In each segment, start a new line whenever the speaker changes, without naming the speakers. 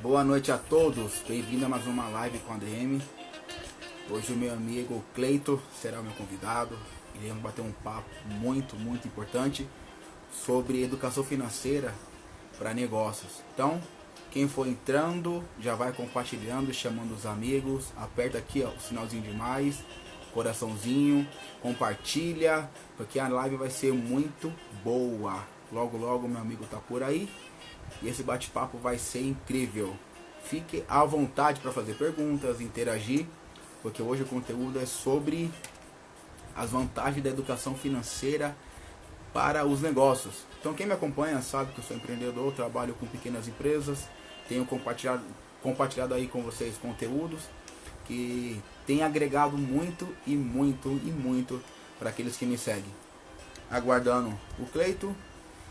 Boa noite a todos, bem-vindo a mais uma live com a DM. Hoje o meu amigo Cleito será o meu convidado. Iremos bater um papo muito importante sobre educação financeira para negócios. Então, quem for entrando, já vai compartilhando, chamando os amigos. Aperta aqui ó, o sinalzinho de mais, coraçãozinho, compartilha, porque a live vai ser muito boa. Logo meu amigo tá por aí. E esse bate-papo vai ser incrível. Fique à vontade para fazer perguntas, interagir, porque hoje o conteúdo é sobre as vantagens da educação financeira para os negócios. Então quem me acompanha sabe que eu sou empreendedor, trabalho com pequenas empresas, tenho compartilhado aí com vocês conteúdos que tem agregado muito para aqueles que me seguem. Aguardando o Cleito.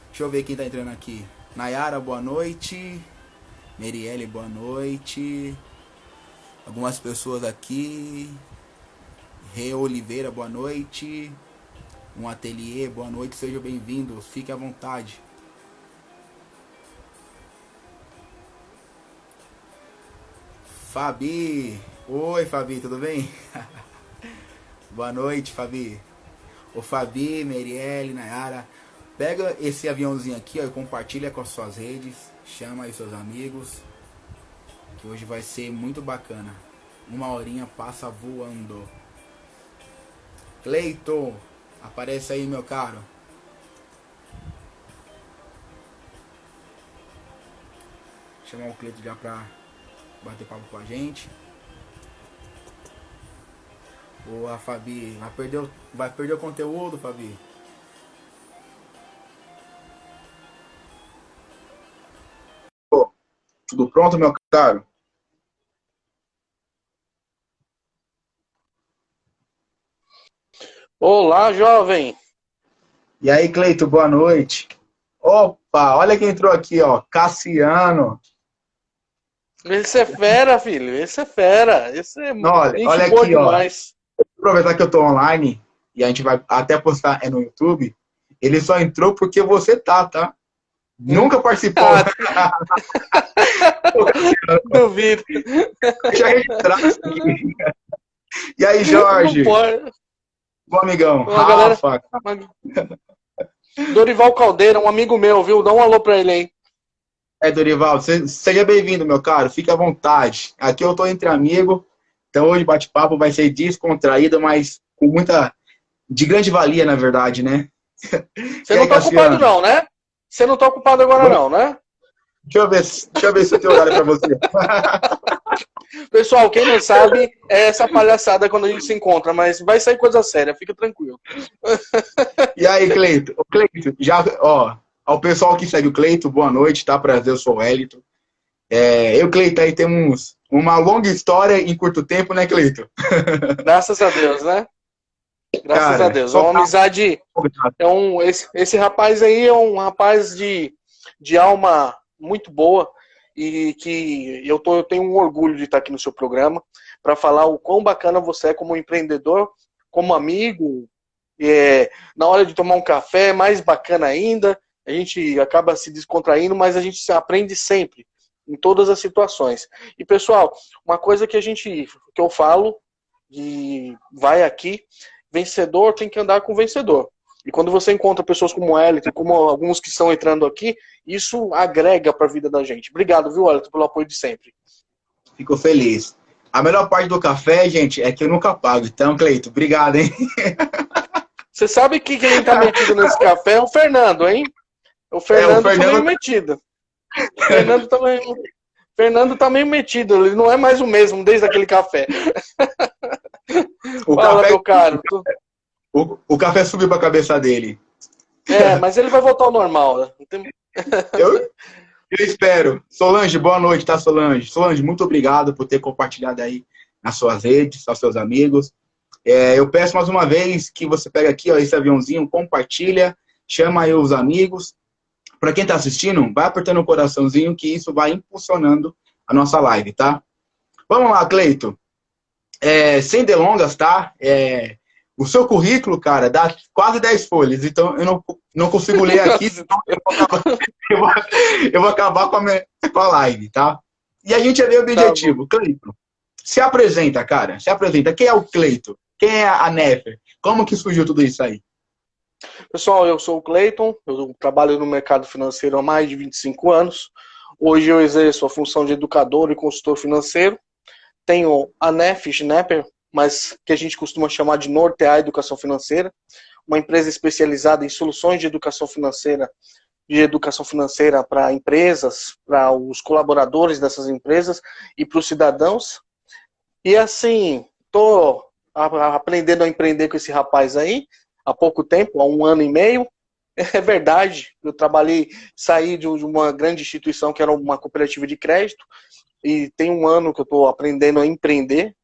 Deixa eu ver quem está entrando aqui. Nayara, boa noite. Merielle, boa noite. Algumas pessoas aqui. Rê Oliveira, boa noite. Um ateliê, boa noite. Sejam bem-vindos. Fique à vontade. Fabi. Oi, Fabi, tudo bem? Boa noite, Fabi. O Fabi, Merielle, Nayara. Pega esse aviãozinho aqui ó, e compartilha com as suas redes. Chama aí seus amigos. Que hoje vai ser muito bacana. Uma horinha passa voando. Cleito, aparece aí, meu caro. Chamar o Cleito já pra bater papo com a gente. Boa, Fabi. Vai perder o conteúdo, Fabi. Tudo pronto, meu caro?
Olá, jovem.
E aí, Cleito, boa noite. Opa, olha quem entrou aqui, ó. Cassiano.
Esse é fera, filho. Esse é fera. Esse é
Olha
gente boa
aqui, ó.
demais.
Vou aproveitar que eu tô online e a gente vai até postar no YouTube. Ele só entrou porque você tá? Nunca participou.
Duvido.
Deixa eu registrar isso aqui. E aí, Jorge?
Não pode.
Bom amigão.
Uma galera...
Rafa.
Dorival Caldeira, um amigo meu, viu? Dá um alô pra ele, hein?
Dorival, seja bem-vindo, meu caro. Fique à vontade. Aqui eu tô entre amigos. Então hoje o bate-papo vai ser descontraído, mas com muita... de grande valia, na verdade, né?
Você não tá ocupado não, né? Você não tá ocupado agora não, né?
Deixa eu ver se eu tenho horário pra você.
Pessoal, quem não sabe, é essa palhaçada quando a gente se encontra, mas vai sair coisa séria, fica tranquilo.
E aí, Cleito? Cleito, já, ó, ao pessoal que segue o Cleito, boa noite, tá? Prazer, eu sou o Wellington. Eu e o Cleito aí temos uma longa história em curto tempo, né, Cleito?
Graças a Deus, né? Graças a Deus. Uma amizade. Esse rapaz aí é um rapaz de alma muito boa e que eu tenho um orgulho de estar aqui no seu programa para falar o quão bacana você é como empreendedor, como amigo. Na hora de tomar um café, mais bacana ainda. A gente acaba se descontraindo, mas a gente se aprende sempre, em todas as situações. E, pessoal, uma coisa que eu falo, e vai aqui, vencedor tem que andar com vencedor. E quando você encontra pessoas como o Wellington, como alguns que estão entrando aqui, isso agrega para a vida da gente. Obrigado, viu, Wellington, pelo apoio de sempre.
Fico feliz. A melhor parte do café, gente, é que eu nunca pago. Então, Cleito, obrigado, hein?
Você sabe que quem tá metido nesse café é o Fernando, hein? O Fernando tá meio metido. Fernando tá meio metido. Ele não é mais o mesmo desde aquele café. Fala, meu caro.
O café subiu pra cabeça dele.
Mas ele vai voltar ao normal. Né?
Eu espero. Solange, boa noite, tá, Solange? Solange, muito obrigado por ter compartilhado aí nas suas redes, aos seus amigos. Eu peço mais uma vez que você pegue aqui ó, esse aviãozinho, compartilha, chama aí os amigos. Para quem tá assistindo, vai apertando o coraçãozinho que isso vai impulsionando a nossa live, tá? Vamos lá, Cleito. Sem delongas, tá? O seu currículo, cara, dá quase 10 folhas, então eu não consigo ler aqui, senão eu vou acabar com a live, tá? E a gente é meio objetivo. Cleiton, se apresenta, cara. Se apresenta. Quem é o Cleiton? Quem é a Nefer? Como que surgiu tudo isso aí?
Pessoal, eu sou o Cleiton, eu trabalho no mercado financeiro há mais de 25 anos. Hoje eu exerço a função de educador e consultor financeiro. Tenho a Nefer, mas que a gente costuma chamar de Nortear Educação Financeira, uma empresa especializada em soluções de educação financeira para empresas, para os colaboradores dessas empresas e para os cidadãos. E assim, estou aprendendo a empreender com esse rapaz aí, há pouco tempo, há 1 ano e meio. É verdade, eu saí de uma grande instituição que era uma cooperativa de crédito, e tem 1 ano que eu estou aprendendo a empreender.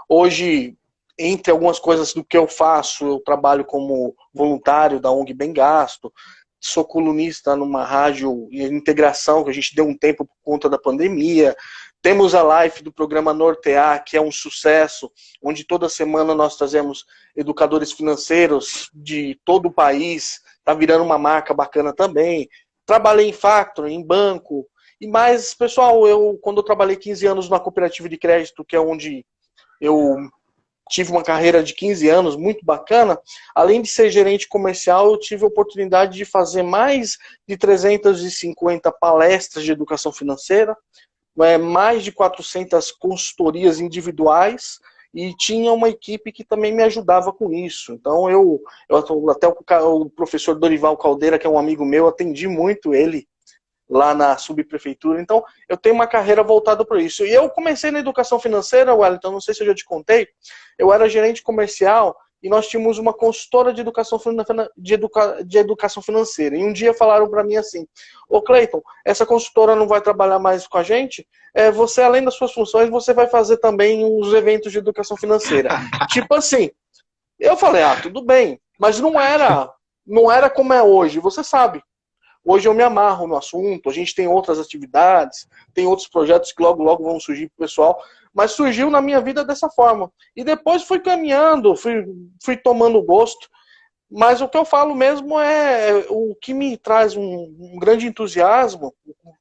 Hoje, entre algumas coisas do que eu faço, eu trabalho como voluntário da ONG Bem Gasto, sou colunista numa rádio de integração, que a gente deu um tempo por conta da pandemia. Temos a live do programa Nortear, que é um sucesso, onde toda semana nós trazemos educadores financeiros de todo o país. Está virando uma marca bacana também. Trabalhei em factoring, em banco. E mais, pessoal, quando eu trabalhei 15 anos na cooperativa de crédito, que é onde eu tive uma carreira de 15 anos muito bacana, além de ser gerente comercial, eu tive a oportunidade de fazer mais de 350 palestras de educação financeira, mais de 400 consultorias individuais, e tinha uma equipe que também me ajudava com isso. Então até o professor Dorival Caldeira, que é um amigo meu, atendi muito ele lá na subprefeitura. Então, eu tenho uma carreira voltada para isso. E eu comecei na educação financeira, Wellington, não sei se eu já te contei, eu era gerente comercial e nós tínhamos uma consultora de educação financeira. E um dia falaram para mim assim, ô Cleiton, essa consultora não vai trabalhar mais com a gente, você, além das suas funções, você vai fazer também os eventos de educação financeira. Tipo assim, eu falei, tudo bem, mas não era como é hoje, você sabe. Hoje eu me amarro no assunto, a gente tem outras atividades, tem outros projetos que logo, logo vão surgir para o pessoal, mas surgiu na minha vida dessa forma. E depois fui caminhando, fui tomando gosto, mas o que eu falo mesmo é o que me traz um grande entusiasmo.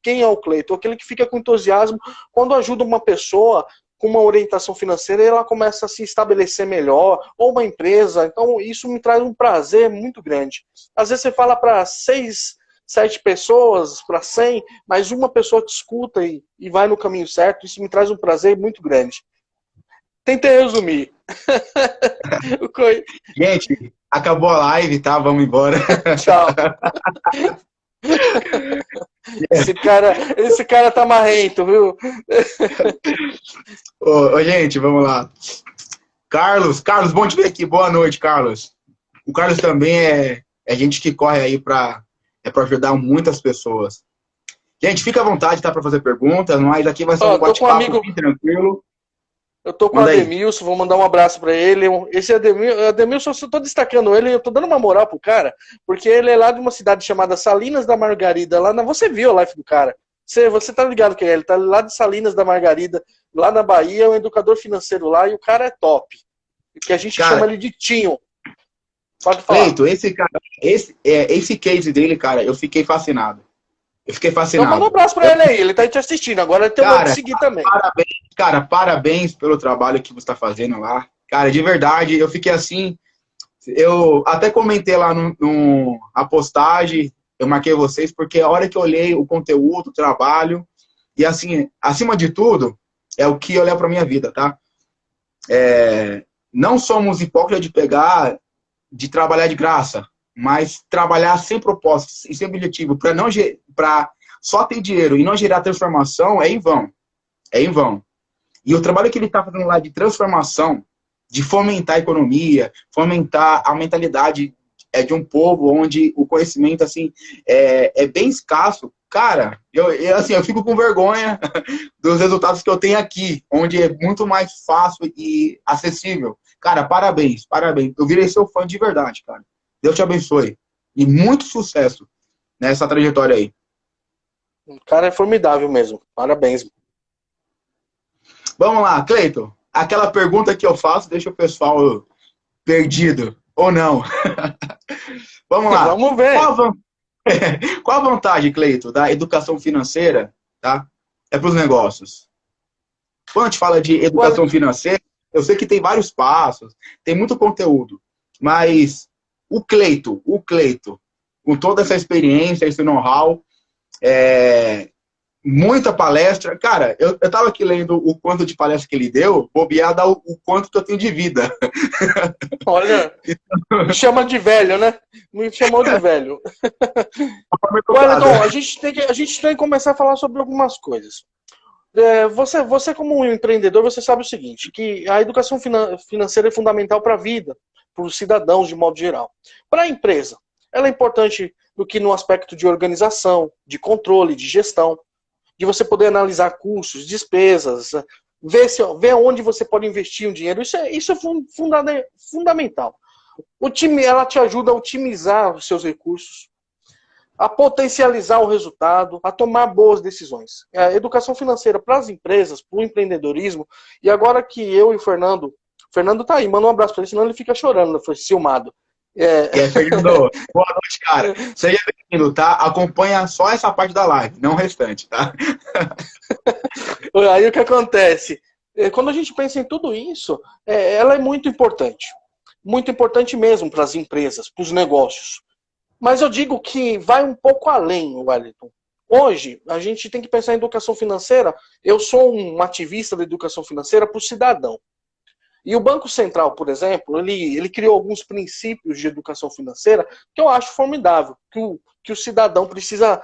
Quem é o Cleiton? Aquele que fica com entusiasmo quando ajuda uma pessoa com uma orientação financeira e ela começa a se estabelecer melhor, ou uma empresa. Então isso me traz um prazer muito grande. Às vezes você fala para 7 pessoas, para 100, mas uma pessoa que escuta e vai no caminho certo, isso me traz um prazer muito grande. Tentei resumir.
Gente, acabou a live, tá? Vamos embora.
Tchau. Esse cara tá marrento, viu?
Gente, vamos lá. Carlos, bom te ver aqui. Boa noite, Carlos. O Carlos também é gente que corre aí para ajudar muitas pessoas. Gente, fica à vontade, tá, para fazer perguntas, mas aqui vai ser um bate-papo bem tranquilo.
Eu tô com o Ademilson, vou mandar um abraço para ele. Esse Ademilson, eu tô destacando ele, eu tô dando uma moral pro cara, porque ele é lá de uma cidade chamada Salinas da Margarida. Você viu a live do cara. Você tá ligado que ele tá lá de Salinas da Margarida, lá na Bahia, é um educador financeiro lá, e o cara é top. Que a gente chama ele de Tinho. Pode falar.
Feito, esse case dele, cara, eu fiquei fascinado. Então
manda um abraço pra ele aí, ele tá te assistindo, agora ele tem que seguir também.
Parabéns pelo trabalho que você tá fazendo lá. Cara, de verdade, eu fiquei assim, eu até comentei lá a postagem, eu marquei vocês, porque a hora que eu olhei o conteúdo, o trabalho, e assim, acima de tudo, é o que eu levo pra minha vida, tá? Não somos hipócritas de trabalhar de graça, mas trabalhar sem propósito e sem objetivo, para só ter dinheiro e não gerar transformação, é em vão. É em vão. E o trabalho que ele está fazendo lá de transformação, de fomentar a economia, fomentar a mentalidade de um povo onde o conhecimento assim, é bem escasso, cara, eu fico com vergonha dos resultados que eu tenho aqui, onde é muito mais fácil e acessível. Cara, parabéns. Eu virei seu fã de verdade, cara. Deus te abençoe. E muito sucesso nessa trajetória aí.
O cara é formidável mesmo. Parabéns.
Vamos lá, Cleiton. Aquela pergunta que eu faço deixa o pessoal perdido. Ou não. Vamos lá.
Vamos ver.
Qual a vantagem, Cleiton, da educação financeira, tá? Para os negócios? quando a gente fala de educação financeira, eu sei que tem vários passos, tem muito conteúdo, mas o Cleito, com toda essa experiência, esse know-how, muita palestra. Cara, eu tava aqui lendo o quanto de palestra que ele deu, bobear dá o quanto que eu tenho de vida.
Olha, me chama de velho, né? Me chamou de velho. Olha, então, a gente tem que começar a falar sobre algumas coisas. Você como um empreendedor, você sabe o seguinte, que a educação financeira é fundamental para a vida, para os cidadãos de modo geral. Para a empresa, ela é importante no aspecto de organização, de controle, de gestão, de você poder analisar custos, despesas, ver onde você pode investir o dinheiro. Isso é fundamental. Ela te ajuda a otimizar os seus recursos, a potencializar o resultado, a tomar boas decisões. A educação financeira para as empresas, para o empreendedorismo, e agora que eu e o Fernando tá aí, manda um abraço para ele, senão ele fica chorando, foi ciumado.
Fernando, boa noite, cara. Seja bem-vindo, tá? Acompanha só essa parte da live, não o restante, tá?
Aí o que acontece? Quando a gente pensa em tudo isso, ela é muito importante mesmo para as empresas, para os negócios. Mas eu digo que vai um pouco além, Wellington. Hoje, a gente tem que pensar em educação financeira. Eu sou um ativista da educação financeira para o cidadão. E o Banco Central, por exemplo, ele criou alguns princípios de educação financeira que eu acho formidável, que o cidadão precisa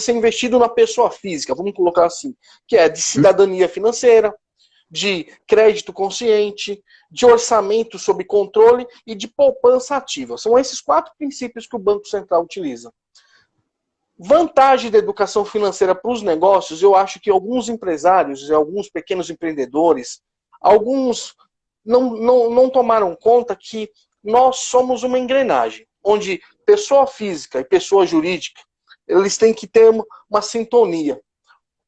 ser investido na pessoa física, vamos colocar assim, que é de cidadania financeira, de crédito consciente, de orçamento sob controle e de poupança ativa. São esses 4 princípios que o Banco Central utiliza. Vantagem da educação financeira para os negócios, eu acho que alguns empresários, alguns pequenos empreendedores, alguns não tomaram conta que nós somos uma engrenagem, onde pessoa física e pessoa jurídica, eles têm que ter uma sintonia.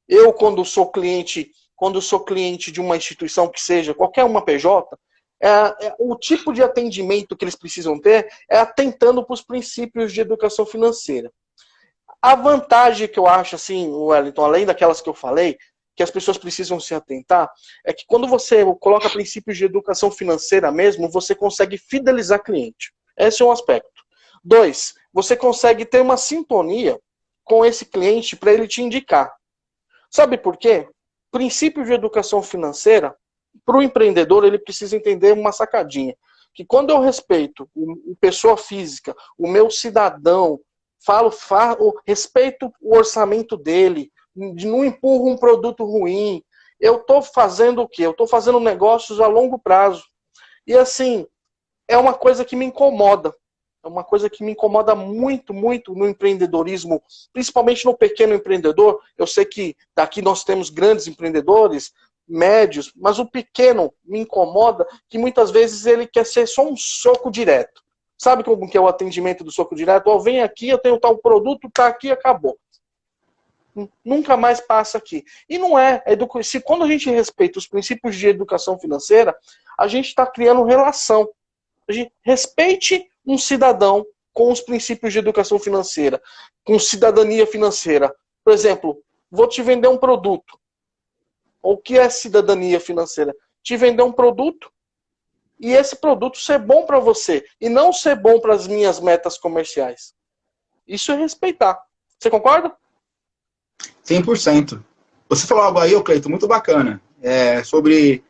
Eu, quando sou cliente de uma instituição que seja, qualquer uma PJ, o tipo de atendimento que eles precisam ter é atentando para os princípios de educação financeira. A vantagem que eu acho, assim, Wellington, além daquelas que eu falei, que as pessoas precisam se atentar, é que quando você coloca princípios de educação financeira mesmo, você consegue fidelizar cliente. Esse é um aspecto. 2, você consegue ter uma sintonia com esse cliente para ele te indicar. Sabe por quê? Princípio de educação financeira, para o empreendedor, ele precisa entender uma sacadinha. Que quando eu respeito o pessoa física, o meu cidadão, respeito o orçamento dele, não empurro um produto ruim, eu estou fazendo o quê? Eu estou fazendo negócios a longo prazo. E assim, é uma coisa que me incomoda. É uma coisa que me incomoda muito, muito no empreendedorismo, principalmente no pequeno empreendedor. Eu sei que daqui nós temos grandes empreendedores, médios, mas o pequeno me incomoda que muitas vezes ele quer ser só um soco direto. Sabe como que é o atendimento do soco direto? Ó, vem aqui, eu tenho tal produto, tá aqui, acabou. Nunca mais passa aqui. E não é. Se quando a gente respeita os princípios de educação financeira, a gente está criando relação. A gente respeite um cidadão com os princípios de educação financeira, com cidadania financeira. Por exemplo, vou te vender um produto. O que é cidadania financeira? Te vender um produto e esse produto ser bom para você e não ser bom para as minhas metas comerciais. Isso é respeitar. Você concorda?
100%. Você falou algo aí, Cleito, muito bacana, sobre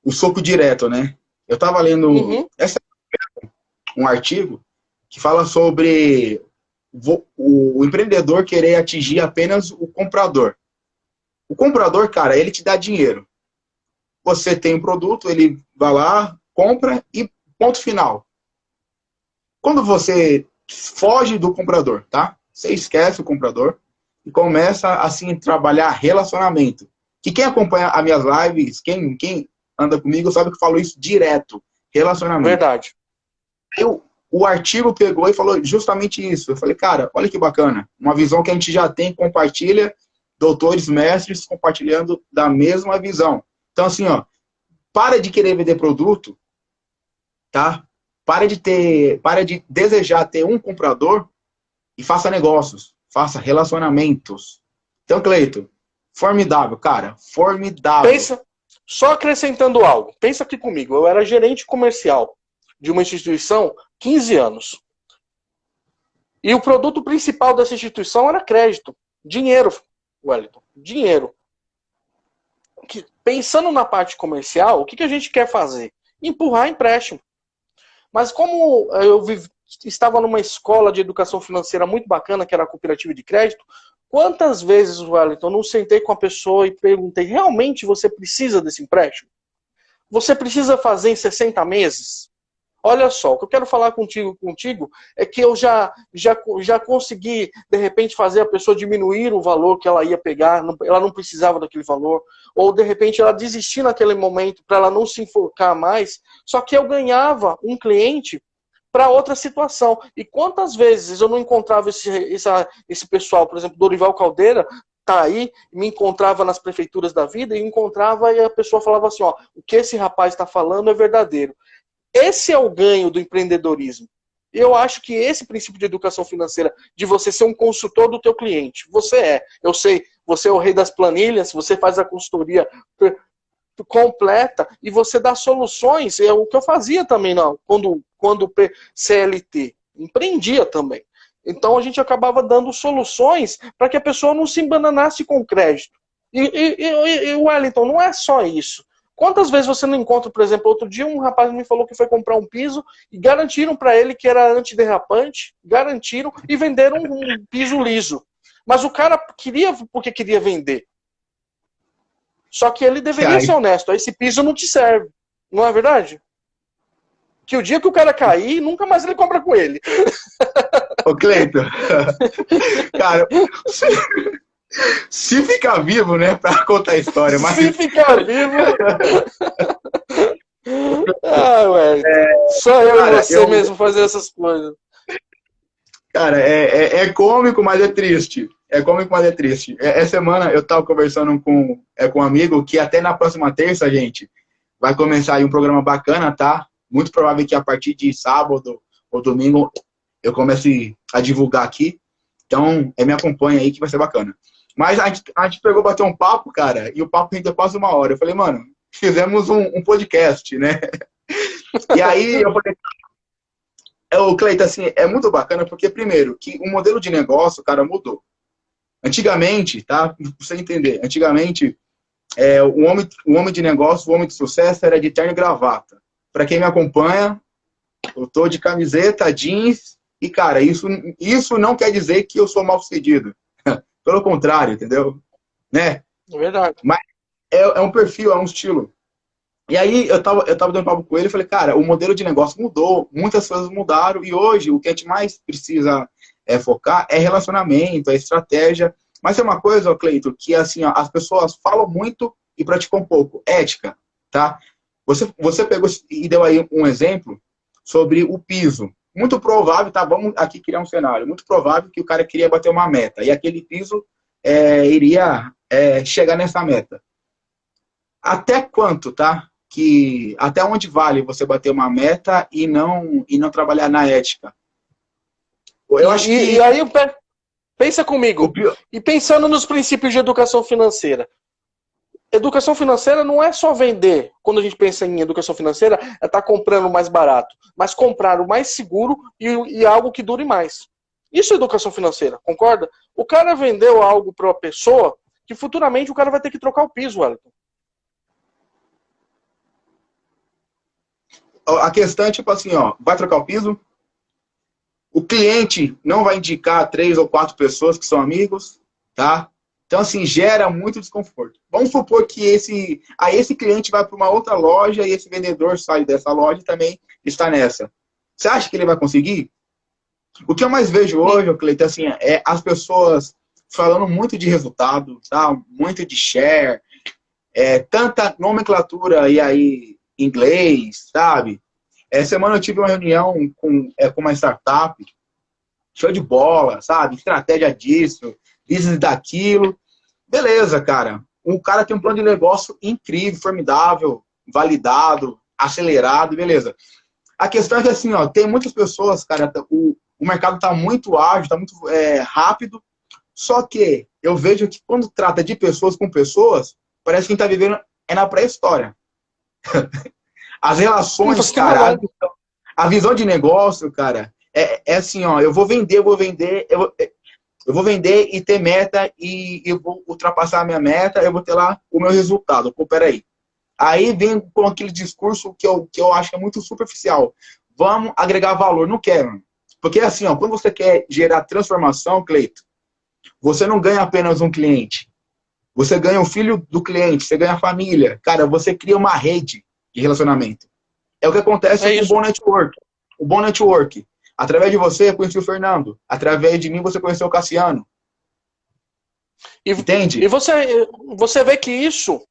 o soco direto, né? Eu estava lendo um artigo que fala sobre o empreendedor querer atingir apenas o comprador. O comprador, cara, ele te dá dinheiro. Você tem um produto, ele vai lá, compra e ponto final. Quando você foge do comprador, tá? Você esquece o comprador e começa, assim, a trabalhar relacionamento. Que quem acompanha as minhas lives, quem anda comigo, sabe que eu falo isso direto. Relacionamento.
Verdade.
O artigo pegou e falou justamente isso. Eu falei, cara, olha que bacana. Uma visão que a gente já tem, compartilha, doutores, mestres compartilhando da mesma visão. Então, assim, ó, para de querer vender produto, tá? Para de desejar ter um comprador e faça negócios, faça relacionamentos. Então, Cleito, Formidável, cara. Formidável.
Pensa, só acrescentando algo. Pensa aqui comigo. Eu era gerente comercial de uma instituição 15 anos. E o produto principal dessa instituição era crédito. Dinheiro, Wellington. Dinheiro. Pensando na parte comercial, o que a gente quer fazer? Empurrar empréstimo. Mas como eu estava numa escola de educação financeira muito bacana, que era a cooperativa de crédito, quantas vezes, Wellington, eu não sentei com a pessoa e perguntei, realmente você precisa desse empréstimo? Você precisa fazer em 60 meses? Olha só, o que eu quero falar contigo é que eu já consegui, de repente, fazer a pessoa diminuir o valor que ela ia pegar, ela não precisava daquele valor, ou de repente ela desistir naquele momento para ela não se enforcar mais, só que eu ganhava um cliente para outra situação. E quantas vezes eu não encontrava esse pessoal, por exemplo, Dorival Caldeira, tá aí, me encontrava nas prefeituras da vida, e encontrava e a pessoa falava assim, ó, o que esse rapaz está falando é verdadeiro. Esse é o ganho do empreendedorismo. Eu acho que esse princípio de educação financeira, de você ser um consultor do teu cliente, você é. Eu sei, você é o rei das planilhas, você faz a consultoria completa e você dá soluções. É o que eu fazia também, não, quando CLT. Empreendia também. Então a gente acabava dando soluções para que a pessoa não se embananasse com o crédito. E Wellington, não é só isso. Quantas vezes você não encontra, por exemplo, outro dia um rapaz me falou que foi comprar um piso e garantiram para ele que era antiderrapante, garantiram e venderam um piso liso. Mas o cara queria porque queria vender. Só que ele deveria ser honesto. Esse piso não te serve. Não é verdade? Que o dia que o cara cair, nunca mais ele compra com ele.
Ô, Cleiton, cara, se ficar vivo, né, pra contar a história. Mas...
Se ficar vivo... ué. Só eu e você mesmo fazer essas coisas.
Cara, é cômico, mas é triste. É cômico, mas é triste. Essa semana eu tava conversando com um amigo que até na próxima terça, gente, vai começar aí um programa bacana, tá? Muito provável que a partir de sábado ou domingo eu comece a divulgar aqui. Então, me acompanha aí que vai ser bacana. Mas a gente pegou, bateu um papo, cara, e o papo rendeu quase 1 hora. Eu falei, mano, fizemos um podcast, né? E aí eu falei, o Cleiton, assim, é muito bacana porque, primeiro, que o modelo de negócio, cara, mudou. Antigamente, tá? Pra você entender, antigamente, o homem de negócio, o homem de sucesso era de terno e gravata. Pra quem me acompanha, eu tô de camiseta, jeans, e, cara, isso não quer dizer que eu sou mal sucedido. Pelo contrário, entendeu? Né?
É verdade.
Mas é um perfil, é um estilo. E aí eu tava dando papo com ele e falei, cara, o modelo de negócio mudou, muitas coisas mudaram, e hoje o que a gente mais precisa focar é relacionamento, é estratégia. Mas é uma coisa, Cleiton, que assim, ó, as pessoas falam muito e praticam um pouco. Ética, tá? Você pegou e deu aí um exemplo sobre o piso. Muito provável, tá? Vamos aqui criar um cenário. Muito provável que o cara queria bater uma meta. E aquele piso iria chegar nessa meta. Até quanto, tá? Até onde vale você bater uma meta e não trabalhar na ética?
Eu acho que... E aí, pensa comigo. E pensando nos princípios de educação financeira. Educação financeira não é só vender. Quando a gente pensa em educação financeira, é estar comprando mais barato. Mas comprar o mais seguro e algo que dure mais. Isso é educação financeira, concorda? O cara vendeu algo para uma pessoa que futuramente o cara vai ter que trocar o piso, Wellington.
A questão é tipo assim, ó, vai trocar o piso? O cliente não vai indicar 3 ou 4 pessoas que são amigos, tá? Então, assim, gera muito desconforto. Vamos supor que esse cliente vai para uma outra loja e esse vendedor sai dessa loja e também está nessa. Você acha que ele vai conseguir? O que eu mais vejo hoje, Cleiton, assim, é as pessoas falando muito de resultado, tá? Muito de share, tanta nomenclatura e aí inglês, sabe? Semana eu tive uma reunião com uma startup, show de bola, sabe? Estratégia disso, business daquilo. Beleza, cara. O cara tem um plano de negócio incrível, formidável, validado, acelerado, beleza. A questão é que, assim, ó, tem muitas pessoas, cara, o mercado tá muito ágil, tá muito rápido, Só que eu vejo que quando trata de pessoas com pessoas, parece que quem está vivendo é na pré-história. As relações, cara, a visão de negócio, cara, é assim, ó, eu vou vender, eu vou vender e ter meta e eu vou ultrapassar a minha meta, eu vou ter lá o meu resultado. Pô, peraí. Aí vem com aquele discurso que eu acho que é muito superficial. Vamos agregar valor. Não quero. Porque assim, ó, quando você quer gerar transformação, Cleito, você não ganha apenas um cliente. Você ganha o filho do cliente, você ganha a família. Cara, você cria uma rede de relacionamento. É o que acontece com o Bom Network. O Bom Network. Através de você, eu conheci o Fernando. Através de mim, você conheceu o Cassiano. Entende?
E você vê que isso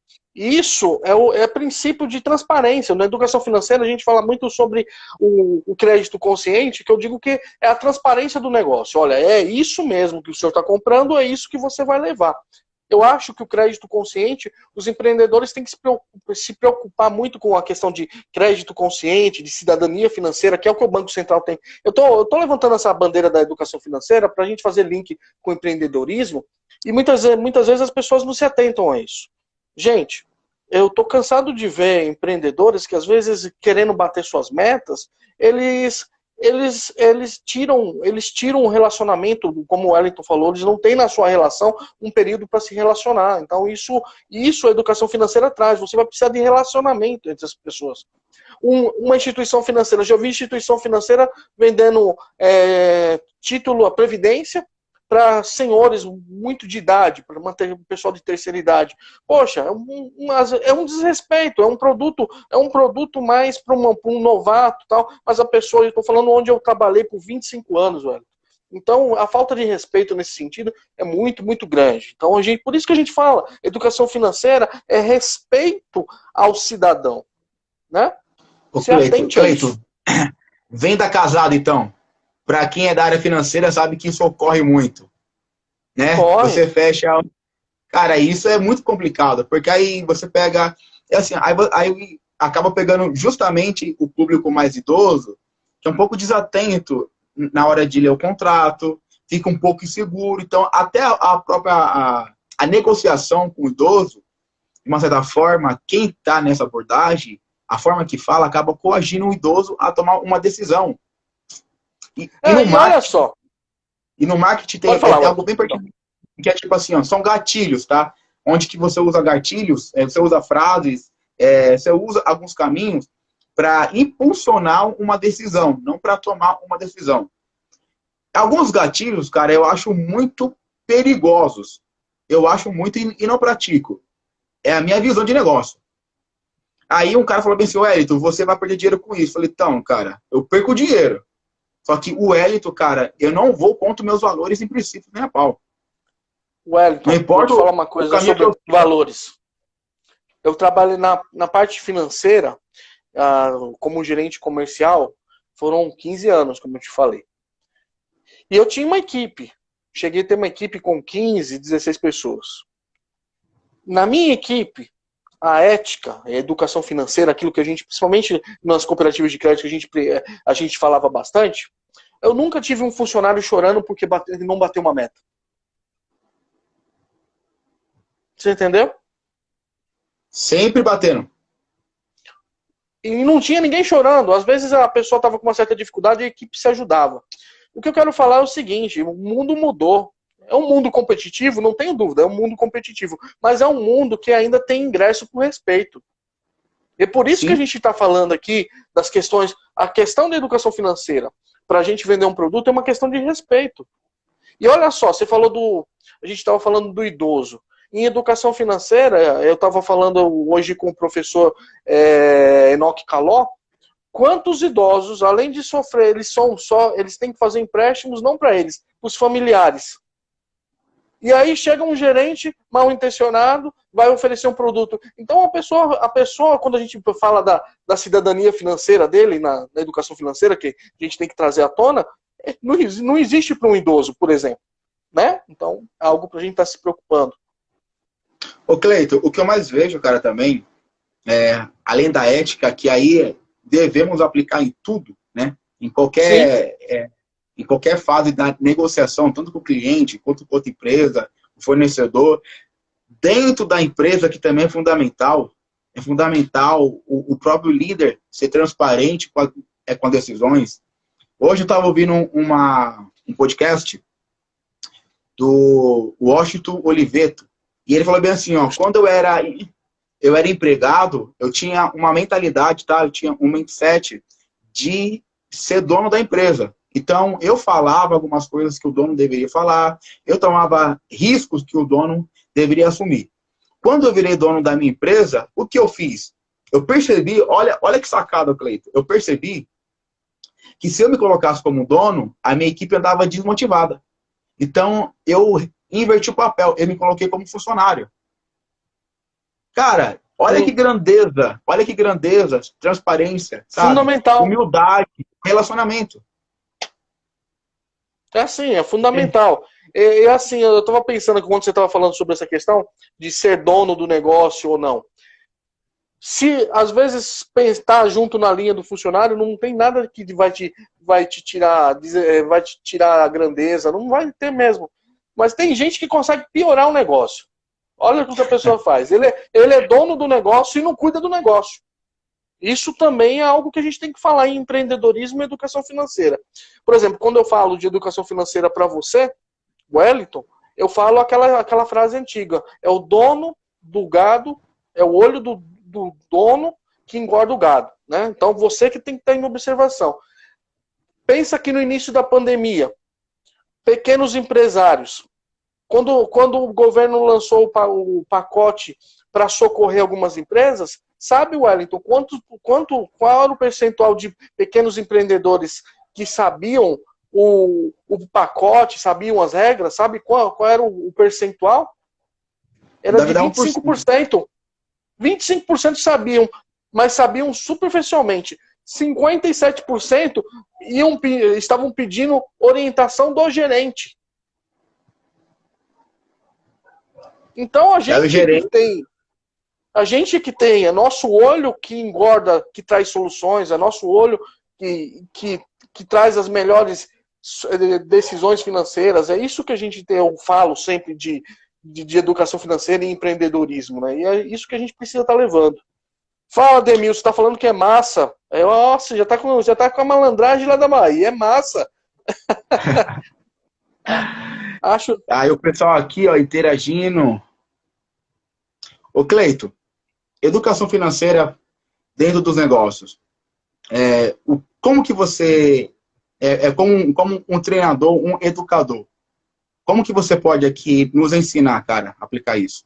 é princípio de transparência. Na educação financeira, a gente fala muito sobre o crédito consciente, que eu digo que é a transparência do negócio. Olha, é isso mesmo que o senhor está comprando, é isso que você vai levar. Eu acho que o crédito consciente, os empreendedores têm que se preocupar muito com a questão de crédito consciente, de cidadania financeira, que é o que o Banco Central tem. Eu tô levantando essa bandeira da educação financeira para a gente fazer link com o empreendedorismo, e muitas vezes as pessoas não se atentam a isso. Gente, eu tô cansado de ver empreendedores que às vezes, querendo bater suas metas, eles tiram um relacionamento, como o Wellington falou, eles não têm na sua relação um período para se relacionar. Então isso a educação financeira traz. Você vai precisar de relacionamento entre as pessoas. Uma instituição financeira, já vi instituição financeira vendendo título à previdência para senhores muito de idade, para manter o pessoal de terceira idade. Poxa, é um desrespeito, é um produto mais para um novato, tal, mas a pessoa, eu estou falando onde eu trabalhei por 25 anos, velho. Então, a falta de respeito nesse sentido é muito, muito grande. Então, por isso que a gente fala, educação financeira é respeito ao cidadão, né?
Se atente a isso. Venda casado, então. Para quem é da área financeira, sabe que isso ocorre muito. Né? Você fecha... Cara, isso é muito complicado, porque aí você pega... Assim, aí acaba pegando justamente o público mais idoso, que é um pouco desatento na hora de ler o contrato, fica um pouco inseguro. Então, até a própria a negociação com o idoso, de uma certa forma, quem está nessa abordagem, a forma que fala, acaba coagindo o idoso a tomar uma decisão. E
olha só.
E no marketing tem algo bem particular, que é tipo assim, ó, são gatilhos, tá? Onde que você usa gatilhos, você usa frases, você usa alguns caminhos para impulsionar uma decisão, não para tomar uma decisão. Alguns gatilhos, cara, eu acho muito perigosos. Eu acho muito e não pratico. É a minha visão de negócio. Aí um cara falou bem assim, Wellington, você vai perder dinheiro com isso. Eu falei, então, cara, eu perco dinheiro. Só que o Wellington, cara, eu não vou contra meus valores em princípio nem a pau.
Wellington, não importa, vou te falar uma coisa sobre valores. Eu trabalhei na parte financeira, como gerente comercial, foram 15 anos, como eu te falei. E eu tinha uma equipe. Cheguei a ter uma equipe com 15, 16 pessoas. Na minha equipe, a ética, a educação financeira, aquilo que a gente, principalmente nas cooperativas de crédito, a gente falava bastante, eu nunca tive um funcionário chorando porque não bateu uma meta. Você entendeu?
Sempre batendo.
E não tinha ninguém chorando. Às vezes a pessoa estava com uma certa dificuldade e a equipe se ajudava. O que eu quero falar é o seguinte, o mundo mudou. É um mundo competitivo, não tenho dúvida, é um mundo competitivo. Mas é um mundo que ainda tem ingresso por respeito. E é por isso que a gente está falando aqui das questões... A questão da educação financeira, para a gente vender um produto, é uma questão de respeito. E olha só, você falou a gente estava falando do idoso. Em educação financeira, eu estava falando hoje com o professor Enoque Caló, quantos idosos, além de sofrer, eles têm que fazer empréstimos não para eles, para os familiares. E aí chega um gerente mal intencionado, vai oferecer um produto. Então a pessoa quando a gente fala da cidadania financeira dele, na educação financeira, que a gente tem que trazer à tona, não existe para um idoso, por exemplo. Né? Então, é algo para a gente estar se preocupando.
Ô Cleito, o que eu mais vejo, cara, também, além da ética, que aí devemos aplicar em tudo, né? Em qualquer em qualquer fase da negociação, tanto com o cliente, quanto com outra empresa, o fornecedor, dentro da empresa, que também é fundamental o próprio líder ser transparente com as decisões. Hoje eu estava ouvindo um podcast do Washington Oliveto, e ele falou bem assim, ó, quando eu era empregado, eu tinha uma mentalidade, tá? Eu tinha um mindset de ser dono da empresa. Então, eu falava algumas coisas que o dono deveria falar, eu tomava riscos que o dono deveria assumir. Quando eu virei dono da minha empresa, o que eu fiz? Eu percebi, olha que sacada, Cleiton, eu percebi que se eu me colocasse como dono, a minha equipe andava desmotivada. Então, eu inverti o papel, eu me coloquei como funcionário. Cara, olha que grandeza, transparência, sabe?
Fundamental.
Humildade, relacionamento.
É assim, é fundamental. É assim, eu estava pensando que quando você estava falando sobre essa questão de ser dono do negócio ou não. Se, às vezes, estar junto na linha do funcionário, não tem nada que vai te tirar a grandeza, não vai ter mesmo. Mas tem gente que consegue piorar o negócio. Olha o que a pessoa faz. Ele é dono do negócio e não cuida do negócio. Isso também é algo que a gente tem que falar em empreendedorismo e educação financeira. Por exemplo, quando eu falo de educação financeira para você, Wellington, eu falo aquela frase antiga. É o dono do gado, é o olho do dono que engorda o gado. Né? Então, você que tem que estar em observação. Pensa que no início da pandemia, pequenos empresários, quando o governo lançou o pacote para socorrer algumas empresas, sabe, Wellington, qual era o percentual de pequenos empreendedores que sabiam o pacote, sabiam as regras? Sabe qual era o percentual? Era de 25%. 25% sabiam, mas sabiam superficialmente. 57% estavam pedindo orientação do gerente. Então a gente que tem, é nosso olho que engorda, que traz soluções, é nosso olho que traz as melhores decisões financeiras. É isso que a gente tem, eu falo sempre de educação financeira e empreendedorismo, né? E é isso que a gente precisa estar levando. Fala, Demil, você está falando que é massa. Nossa, já tá com a malandragem lá da Bahia, é massa. Acho.
Aí o pessoal aqui, ó, interagindo. Ô, Cleito, educação financeira dentro dos negócios. Como que você como um treinador, um educador? Como que você pode aqui nos ensinar, cara, a aplicar isso?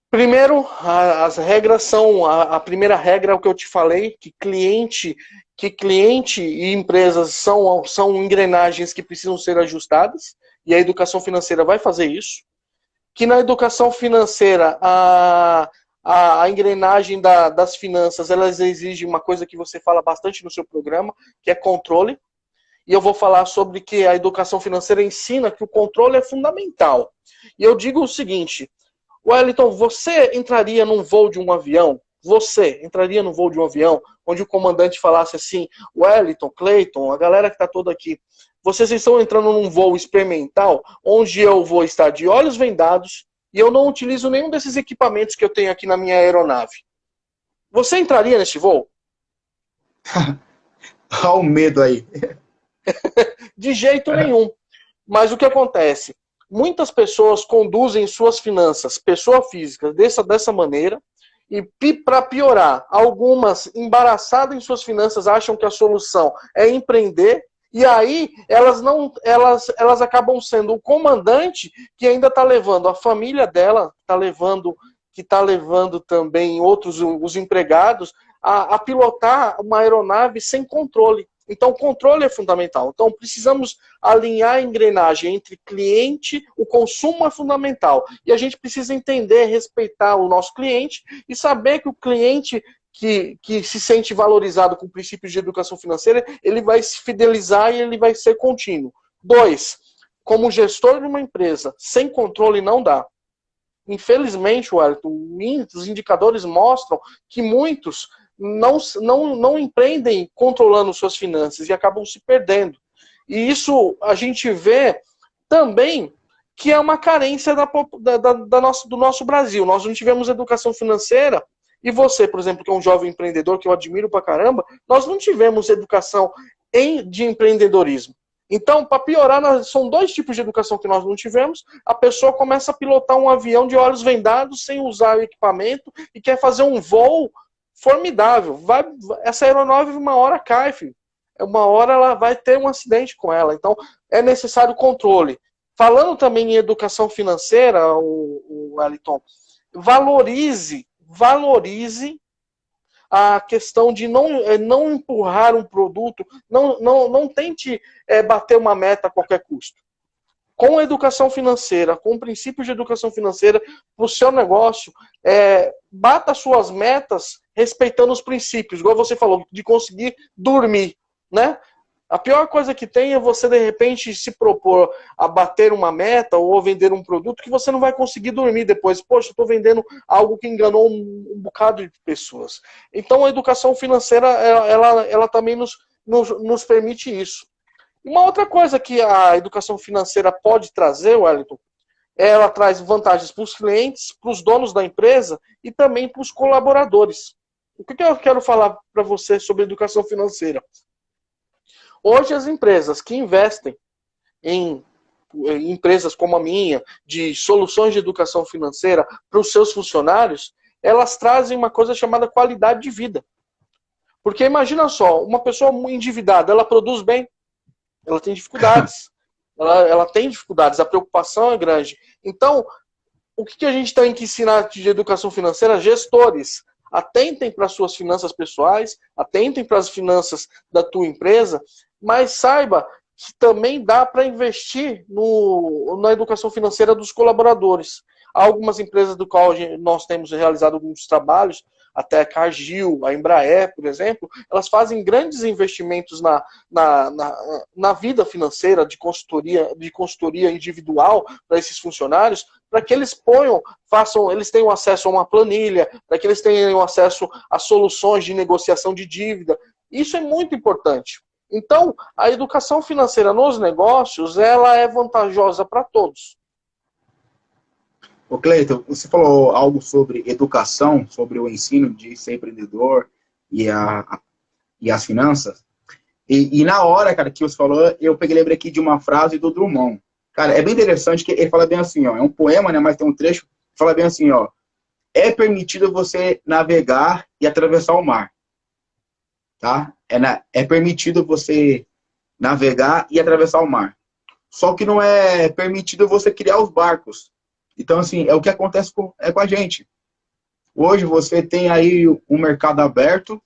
Primeiro, as regras são... A primeira regra é o que eu te falei, que cliente e empresas são engrenagens que precisam ser ajustadas, e a educação financeira vai fazer isso. Que na educação financeira, a engrenagem das finanças, elas exigem uma coisa que você fala bastante no seu programa, que é controle. E eu vou falar sobre que a educação financeira ensina que o controle é fundamental. E eu digo o seguinte... Wellington, você entraria num voo de um avião? Você entraria no voo de um avião onde o comandante falasse assim, Wellington, Cleiton, a galera que está toda aqui, vocês estão entrando num voo experimental onde eu vou estar de olhos vendados e eu não utilizo nenhum desses equipamentos que eu tenho aqui na minha aeronave. Você entraria nesse voo?
Olha o medo aí.
De jeito nenhum. Mas o que acontece? Muitas pessoas conduzem suas finanças, pessoa física, dessa maneira, e para piorar, algumas embaraçadas em suas finanças acham que a solução é empreender, e aí elas acabam sendo o comandante que ainda está levando a família dela, que está levando também os empregados, a pilotar uma aeronave sem controle. Então, o controle é fundamental. Então, precisamos alinhar a engrenagem entre cliente, o consumo é fundamental. E a gente precisa entender, respeitar o nosso cliente e saber que o cliente que se sente valorizado com princípios de educação financeira, ele vai se fidelizar e ele vai ser contínuo. 2, como gestor de uma empresa, sem controle não dá. Infelizmente, Wellington, os indicadores mostram que muitos não empreendem controlando suas finanças e acabam se perdendo. E isso a gente vê também que é uma carência do nosso Brasil. Nós não tivemos educação financeira, e você, por exemplo, que é um jovem empreendedor que eu admiro pra caramba, nós não tivemos educação de empreendedorismo. Então, para piorar, são 2 tipos de educação que nós não tivemos. A pessoa começa a pilotar um avião de olhos vendados, sem usar o equipamento, e quer fazer um voo formidável. Essa aeronave uma hora cai, filho. Uma hora ela vai ter um acidente com ela. Então, é necessário controle. Falando também em educação financeira, o Wellington, valorize a questão de não empurrar um produto, não tente bater uma meta a qualquer custo. Com a educação financeira, com princípios de educação financeira para o seu negócio, bata suas metas respeitando os princípios, igual você falou, de conseguir dormir, né? A pior coisa que tem é você, de repente, se propor a bater uma meta ou vender um produto que você não vai conseguir dormir depois. Poxa, eu estou vendendo algo que enganou um bocado de pessoas. Então, a educação financeira, ela também nos permite isso. Uma outra coisa que a educação financeira pode trazer, Wellington, ela traz vantagens para os clientes, para os donos da empresa e também para os colaboradores. O que eu quero falar para você sobre educação financeira? Hoje as empresas que investem em empresas como a minha, de soluções de educação financeira para os seus funcionários, elas trazem uma coisa chamada qualidade de vida. Porque imagina só, uma pessoa endividada, ela produz bem, ela tem dificuldades. Ela tem dificuldades, a preocupação é grande. Então, o que a gente tem que ensinar de educação financeira? Gestores, atentem para as suas finanças pessoais, atentem para as finanças da tua empresa, mas saiba que também dá para investir na educação financeira dos colaboradores. Há algumas empresas do qual nós temos realizado alguns trabalhos, até a Cargill, a Embraer, por exemplo, elas fazem grandes investimentos na vida financeira de consultoria individual para esses funcionários, para que eles eles tenham acesso a uma planilha, para que eles tenham acesso a soluções de negociação de dívida. Isso é muito importante. Então, a educação financeira nos negócios, ela é vantajosa para todos.
Ô Cleiton, você falou algo sobre educação, sobre o ensino de ser empreendedor e as finanças. E na hora, cara, que você falou, eu lembrei aqui de uma frase do Drummond. Cara, é bem interessante que ele fala bem assim, ó, é um poema, né, mas tem um trecho que fala bem assim, ó, é permitido você navegar e atravessar o mar. Tá? É permitido você navegar e atravessar o mar. Só que não é permitido você criar os barcos. Então, assim, é o que acontece com a gente. Hoje você tem aí um mercado aberto.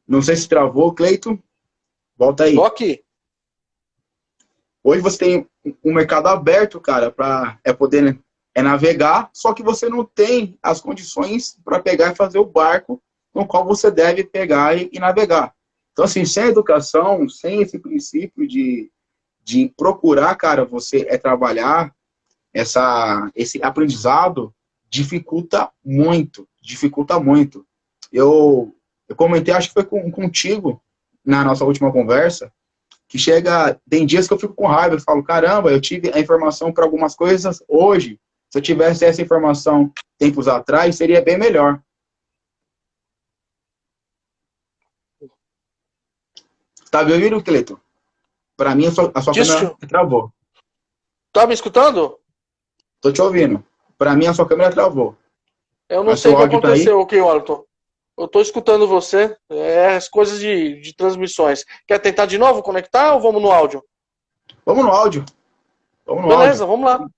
Não sei se travou, Cleiton. Volta aí.
Tô aqui.
Hoje você tem um mercado aberto, cara, para poder navegar, só que você não tem as condições para pegar e fazer o barco no qual você deve pegar e navegar. Então, assim, sem educação, sem esse princípio de procurar, cara, você trabalhar esse aprendizado, dificulta muito, Eu comentei, acho que foi contigo, na nossa última conversa, que tem dias que eu fico com raiva, eu falo, caramba, eu tive a informação para algumas coisas hoje, se eu tivesse essa informação tempos atrás, seria bem melhor. Tá me ouvindo, Cleiton? Para mim, a sua câmera travou.
Tá me escutando?
Tô te ouvindo. Para mim, a sua câmera travou.
Eu não sei o que aconteceu, ok, Wellington. Eu tô escutando você. As coisas de transmissões. Quer tentar de novo conectar ou vamos no áudio?
Vamos no áudio.
Beleza, vamos lá.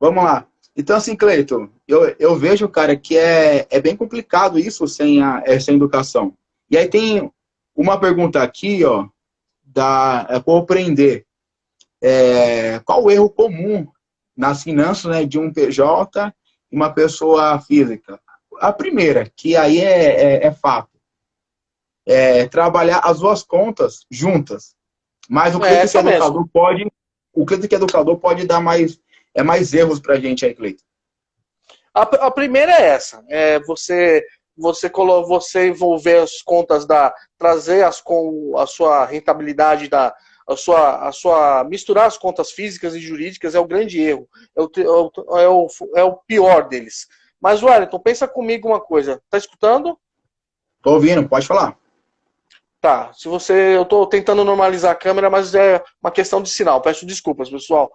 Vamos lá. Então, assim, Cleiton, eu vejo, cara, que é bem complicado isso sem essa educação. E aí tem uma pergunta aqui, ó, para aprender. Qual o erro comum nas finanças, né, de um PJ e uma pessoa física? A primeira, que aí é fato, trabalhar as duas contas juntas. Mas o Cleiton que é educador pode dar mais erros pra gente aí, Cleiton.
A primeira é essa, você você envolver as contas trazer a sua rentabilidade misturar as contas físicas e jurídicas é o grande erro, é o pior deles. Mas, Wellington, pensa comigo uma coisa, tá escutando?
Tô ouvindo, pode falar.
Tá, eu tô tentando normalizar a câmera, mas é uma questão de sinal, peço desculpas, pessoal.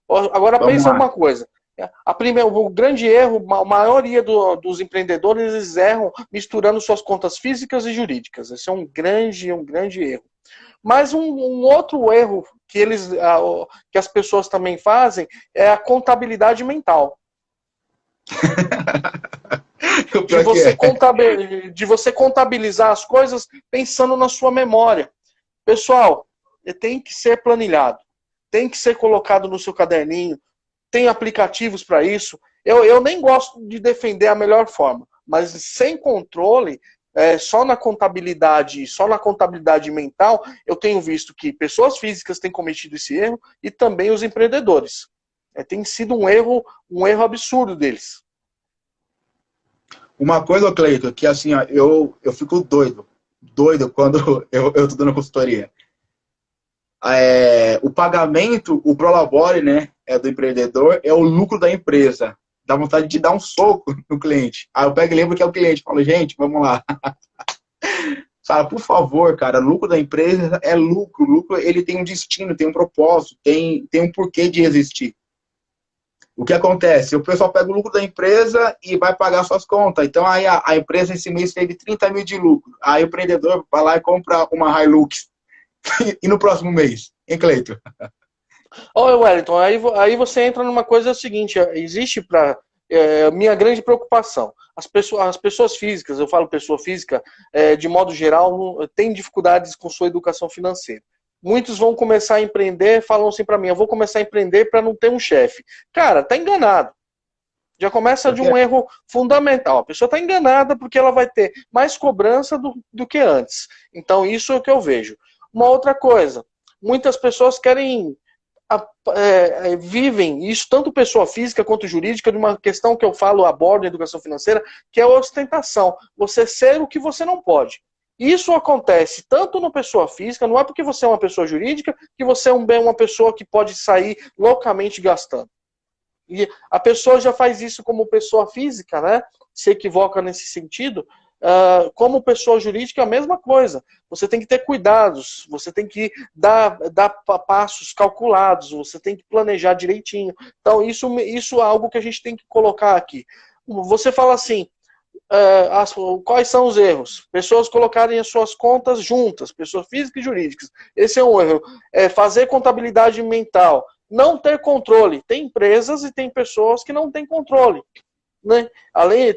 Agora pensa uma coisa, o grande erro, a maioria dos empreendedores, eles erram misturando suas contas físicas e jurídicas, esse é um grande erro. Mas um outro erro que as pessoas também fazem é a contabilidade mental. De você contabilizar as coisas pensando na sua memória. Pessoal, tem que ser planilhado, tem que ser colocado no seu caderninho, tem aplicativos para isso. Eu nem gosto de defender a melhor forma, mas sem controle, só na contabilidade mental, eu tenho visto que pessoas físicas têm cometido esse erro e também os empreendedores. Tem sido um erro absurdo deles.
Uma coisa, Cleiton, que assim, ó, eu fico doido quando eu tô dando consultoria. O pagamento, o prolabore, né, do empreendedor, é o lucro da empresa. Dá vontade de dar um soco no cliente. Aí eu pego e lembro que é o cliente. Falo, gente, vamos lá. Fala, por favor, cara, lucro da empresa é lucro. Lucro, ele tem um destino, tem um propósito, tem um porquê de existir. O que acontece? O pessoal pega o lucro da empresa e vai pagar suas contas. Então, aí a empresa esse mês teve 30 mil de lucro. Aí o empreendedor vai lá e compra uma Hilux. E no próximo mês? Hein, Cleiton?
Ô, Wellington, aí você entra numa coisa seguinte, existe minha grande preocupação. As pessoas físicas, eu falo pessoa física, de modo geral, tem dificuldades com sua educação financeira. Muitos vão começar a empreender, falam assim para mim, eu vou começar a empreender para não ter um chefe. Cara, tá enganado. Já começa de um erro fundamental. A pessoa está enganada porque ela vai ter mais cobrança do que antes. Então, isso é o que eu vejo. Uma outra coisa, muitas pessoas vivem, isso tanto pessoa física quanto jurídica, de uma questão que eu falo, abordo em educação financeira, que é a ostentação. Você ser o que você não pode. Isso acontece tanto no pessoa física, não é porque você é uma pessoa jurídica que você é uma pessoa que pode sair loucamente gastando. E a pessoa já faz isso como pessoa física, né? Se equivoca nesse sentido. Como pessoa jurídica, é a mesma coisa. Você tem que ter cuidados, você tem que dar passos calculados, você tem que planejar direitinho. Então, isso é algo que a gente tem que colocar aqui. Você fala assim, quais são os erros? Pessoas colocarem as suas contas juntas, pessoas físicas e jurídicas. Esse é um erro. Fazer contabilidade mental. Não ter controle. Tem empresas e tem pessoas que não têm controle. Né?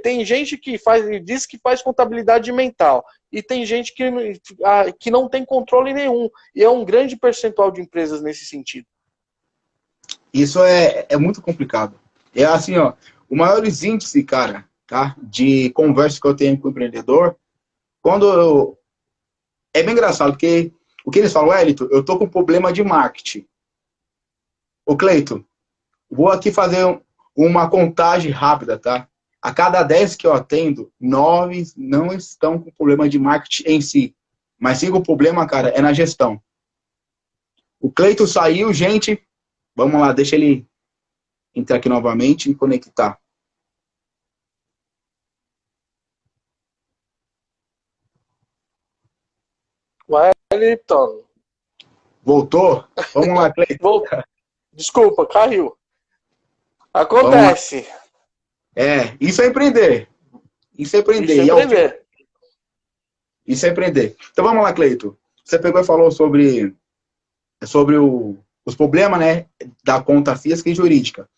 Tem gente que diz que faz contabilidade mental. E tem gente que não tem controle nenhum. E é um grande percentual de empresas nesse sentido.
Isso é muito complicado. É assim, ó, o maior índice, cara, tá, de conversa que eu tenho com o empreendedor, é bem engraçado, porque o que eles falam, Wellington, eu tô com problema de marketing. Ô, Cleiton, vou aqui fazer uma contagem rápida, tá? A cada 10 que eu atendo, 9 não estão com problema de marketing em si. Mas sim, o problema, cara, é na gestão. O Cleiton saiu, gente. Vamos lá, deixa ele entrar aqui novamente e conectar.
Wellington.
Voltou? Vamos lá, Cleiton.
Desculpa, caiu. Acontece.
Isso é empreender. Isso é empreender. Isso é empreender. Então vamos lá, Cleiton. Você pegou e falou sobre os problemas, né, da conta física e jurídica.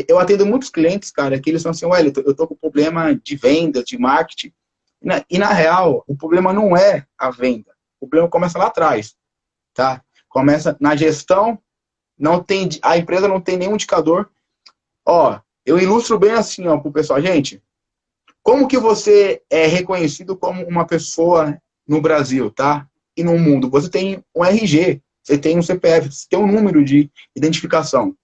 Eu atendo muitos clientes, cara, que eles são assim, Wellington, eu tô com problema de venda, de marketing. E na real, o problema não é a venda. O problema começa lá atrás, tá? Começa na gestão, a empresa não tem nenhum indicador. Ó, eu ilustro bem assim, ó, pro pessoal. Gente, como que você é reconhecido como uma pessoa no Brasil, tá? E no mundo? Você tem um RG, você tem um CPF, você tem um número de identificação.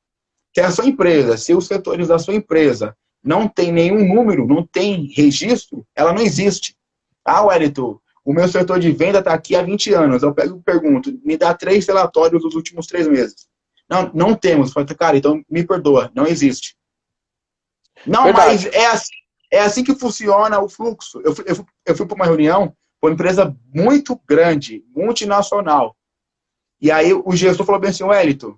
Que é a sua empresa, se os setores da sua empresa não tem nenhum número, não tem registro, ela não existe. Ah, Wellington, o meu setor de venda está aqui há 20 anos. Eu pego e pergunto, me dá 3 relatórios dos últimos 3 meses. Não, não temos. Eu falo, cara, então me perdoa, não existe. Não,
Verdade.
mas é assim que funciona o fluxo. Eu fui para uma reunião com uma empresa muito grande, multinacional. E aí o gestor falou bem assim, Wellington,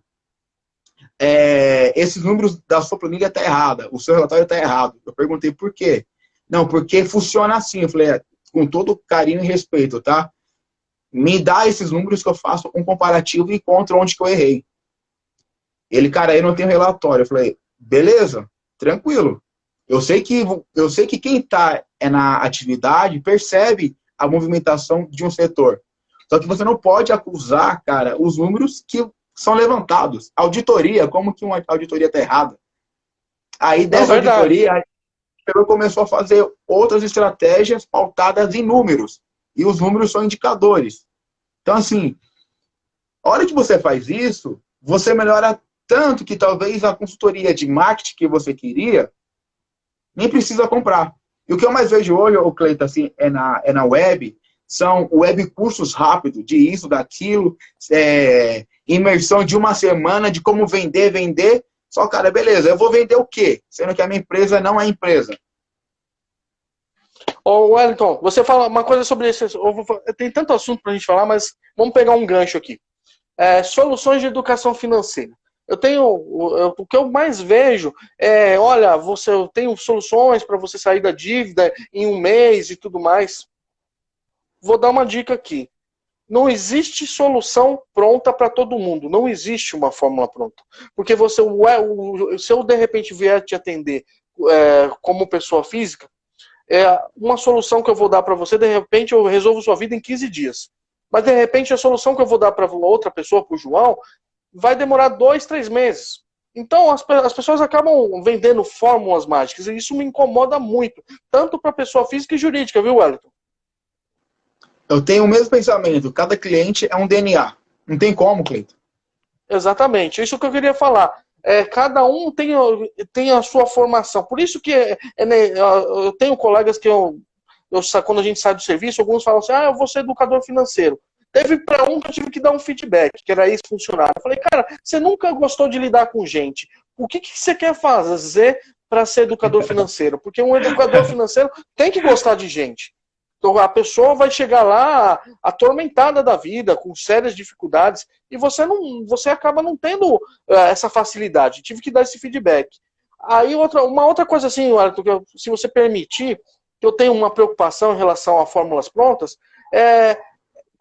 esses números da sua planilha estão errada, o seu relatório está errado. Eu perguntei por quê? Não, porque funciona assim. Eu falei, com todo carinho e respeito, tá? Me dá esses números que eu faço um comparativo e encontro onde que eu errei. Ele, cara, eu não tenho relatório. Eu falei, beleza, tranquilo. Eu sei que quem está na atividade percebe a movimentação de um setor. Só que você não pode acusar, cara, os números que são levantados. Auditoria, como que uma auditoria está errada? Aí dessa auditoria, ele começou a fazer outras estratégias pautadas em números. E os números são indicadores. Então, assim, a hora que você faz isso, você melhora tanto que talvez a consultoria de marketing que você queria nem precisa comprar. E o que eu mais vejo hoje, o Cleiton, assim, é na web, são web cursos rápidos, de isso, daquilo, imersão de uma semana, de como vender. Só, cara, beleza, eu vou vender o quê? Sendo que a minha empresa não é empresa.
Ô, Wellington, você fala uma coisa sobre isso. Tem tanto assunto pra gente falar, mas vamos pegar um gancho aqui. Soluções de educação financeira. O que eu mais vejo olha, eu tenho soluções para você sair da dívida em 1 mês e tudo mais. Vou dar uma dica aqui. Não existe solução pronta para todo mundo. Não existe uma fórmula pronta. Porque se eu de repente vier te atender como pessoa física, uma solução que eu vou dar para você, de repente eu resolvo sua vida em 15 dias. Mas de repente a solução que eu vou dar para outra pessoa, para o João, vai demorar 2, 3 meses. Então as pessoas acabam vendendo fórmulas mágicas e isso me incomoda muito, tanto para pessoa física e jurídica, viu, Wellington?
Eu tenho o mesmo pensamento, cada cliente é um DNA. Não tem como, Cleiton.
Exatamente, isso que eu queria falar. Cada um tem a sua formação. Por isso que eu tenho colegas que quando a gente sai do serviço, alguns falam assim, eu vou ser educador financeiro. Teve para um que eu tive que dar um feedback, que era ex-funcionário. Eu falei, cara, você nunca gostou de lidar com gente. O que você quer fazer para ser educador financeiro? Porque um educador financeiro tem que gostar de gente. Então a pessoa vai chegar lá atormentada da vida, com sérias dificuldades, e você acaba não tendo essa facilidade. Tive que dar esse feedback. Aí uma outra coisa assim, Wellington, se você permitir, que eu tenho uma preocupação em relação a fórmulas prontas,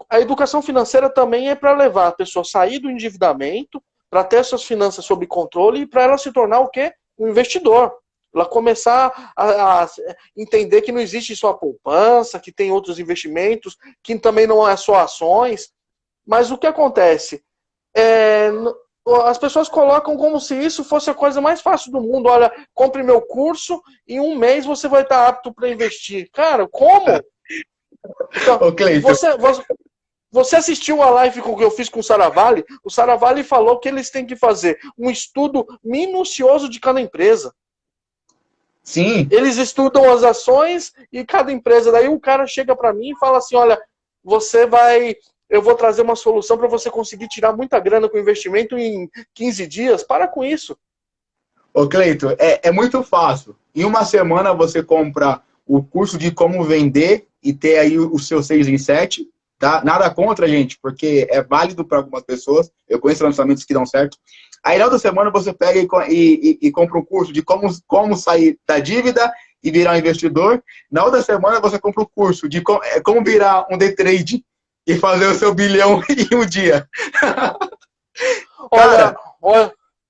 a educação financeira também é para levar a pessoa a sair do endividamento, para ter suas finanças sob controle e para ela se tornar o quê? Um investidor. Ela começar a entender que não existe só a poupança, que tem outros investimentos, que também não é só ações. Mas o que acontece? As pessoas colocam como se isso fosse a coisa mais fácil do mundo. Olha, compre meu curso, em 1 mês você vai estar apto para investir. Cara, como? Então, você assistiu a live que eu fiz com o Saravalli? O Saravalli falou que eles têm que fazer um estudo minucioso de cada empresa.
Sim.
Eles estudam as ações e cada empresa. Daí o cara chega para mim e fala assim, olha, eu vou trazer uma solução para você conseguir tirar muita grana com investimento em 15 dias. Para com isso.
Ô, Cleiton, é muito fácil. Em 1 semana você compra o curso de como vender e ter aí o seu 6 em 7. Tá? Nada contra, gente, porque é válido para algumas pessoas. Eu conheço lançamentos que dão certo. Aí na outra semana você pega e compra um curso de como sair da dívida e virar um investidor. Na outra semana você compra um curso de como virar um day trade e fazer o seu bilhão em 1 dia. Cara,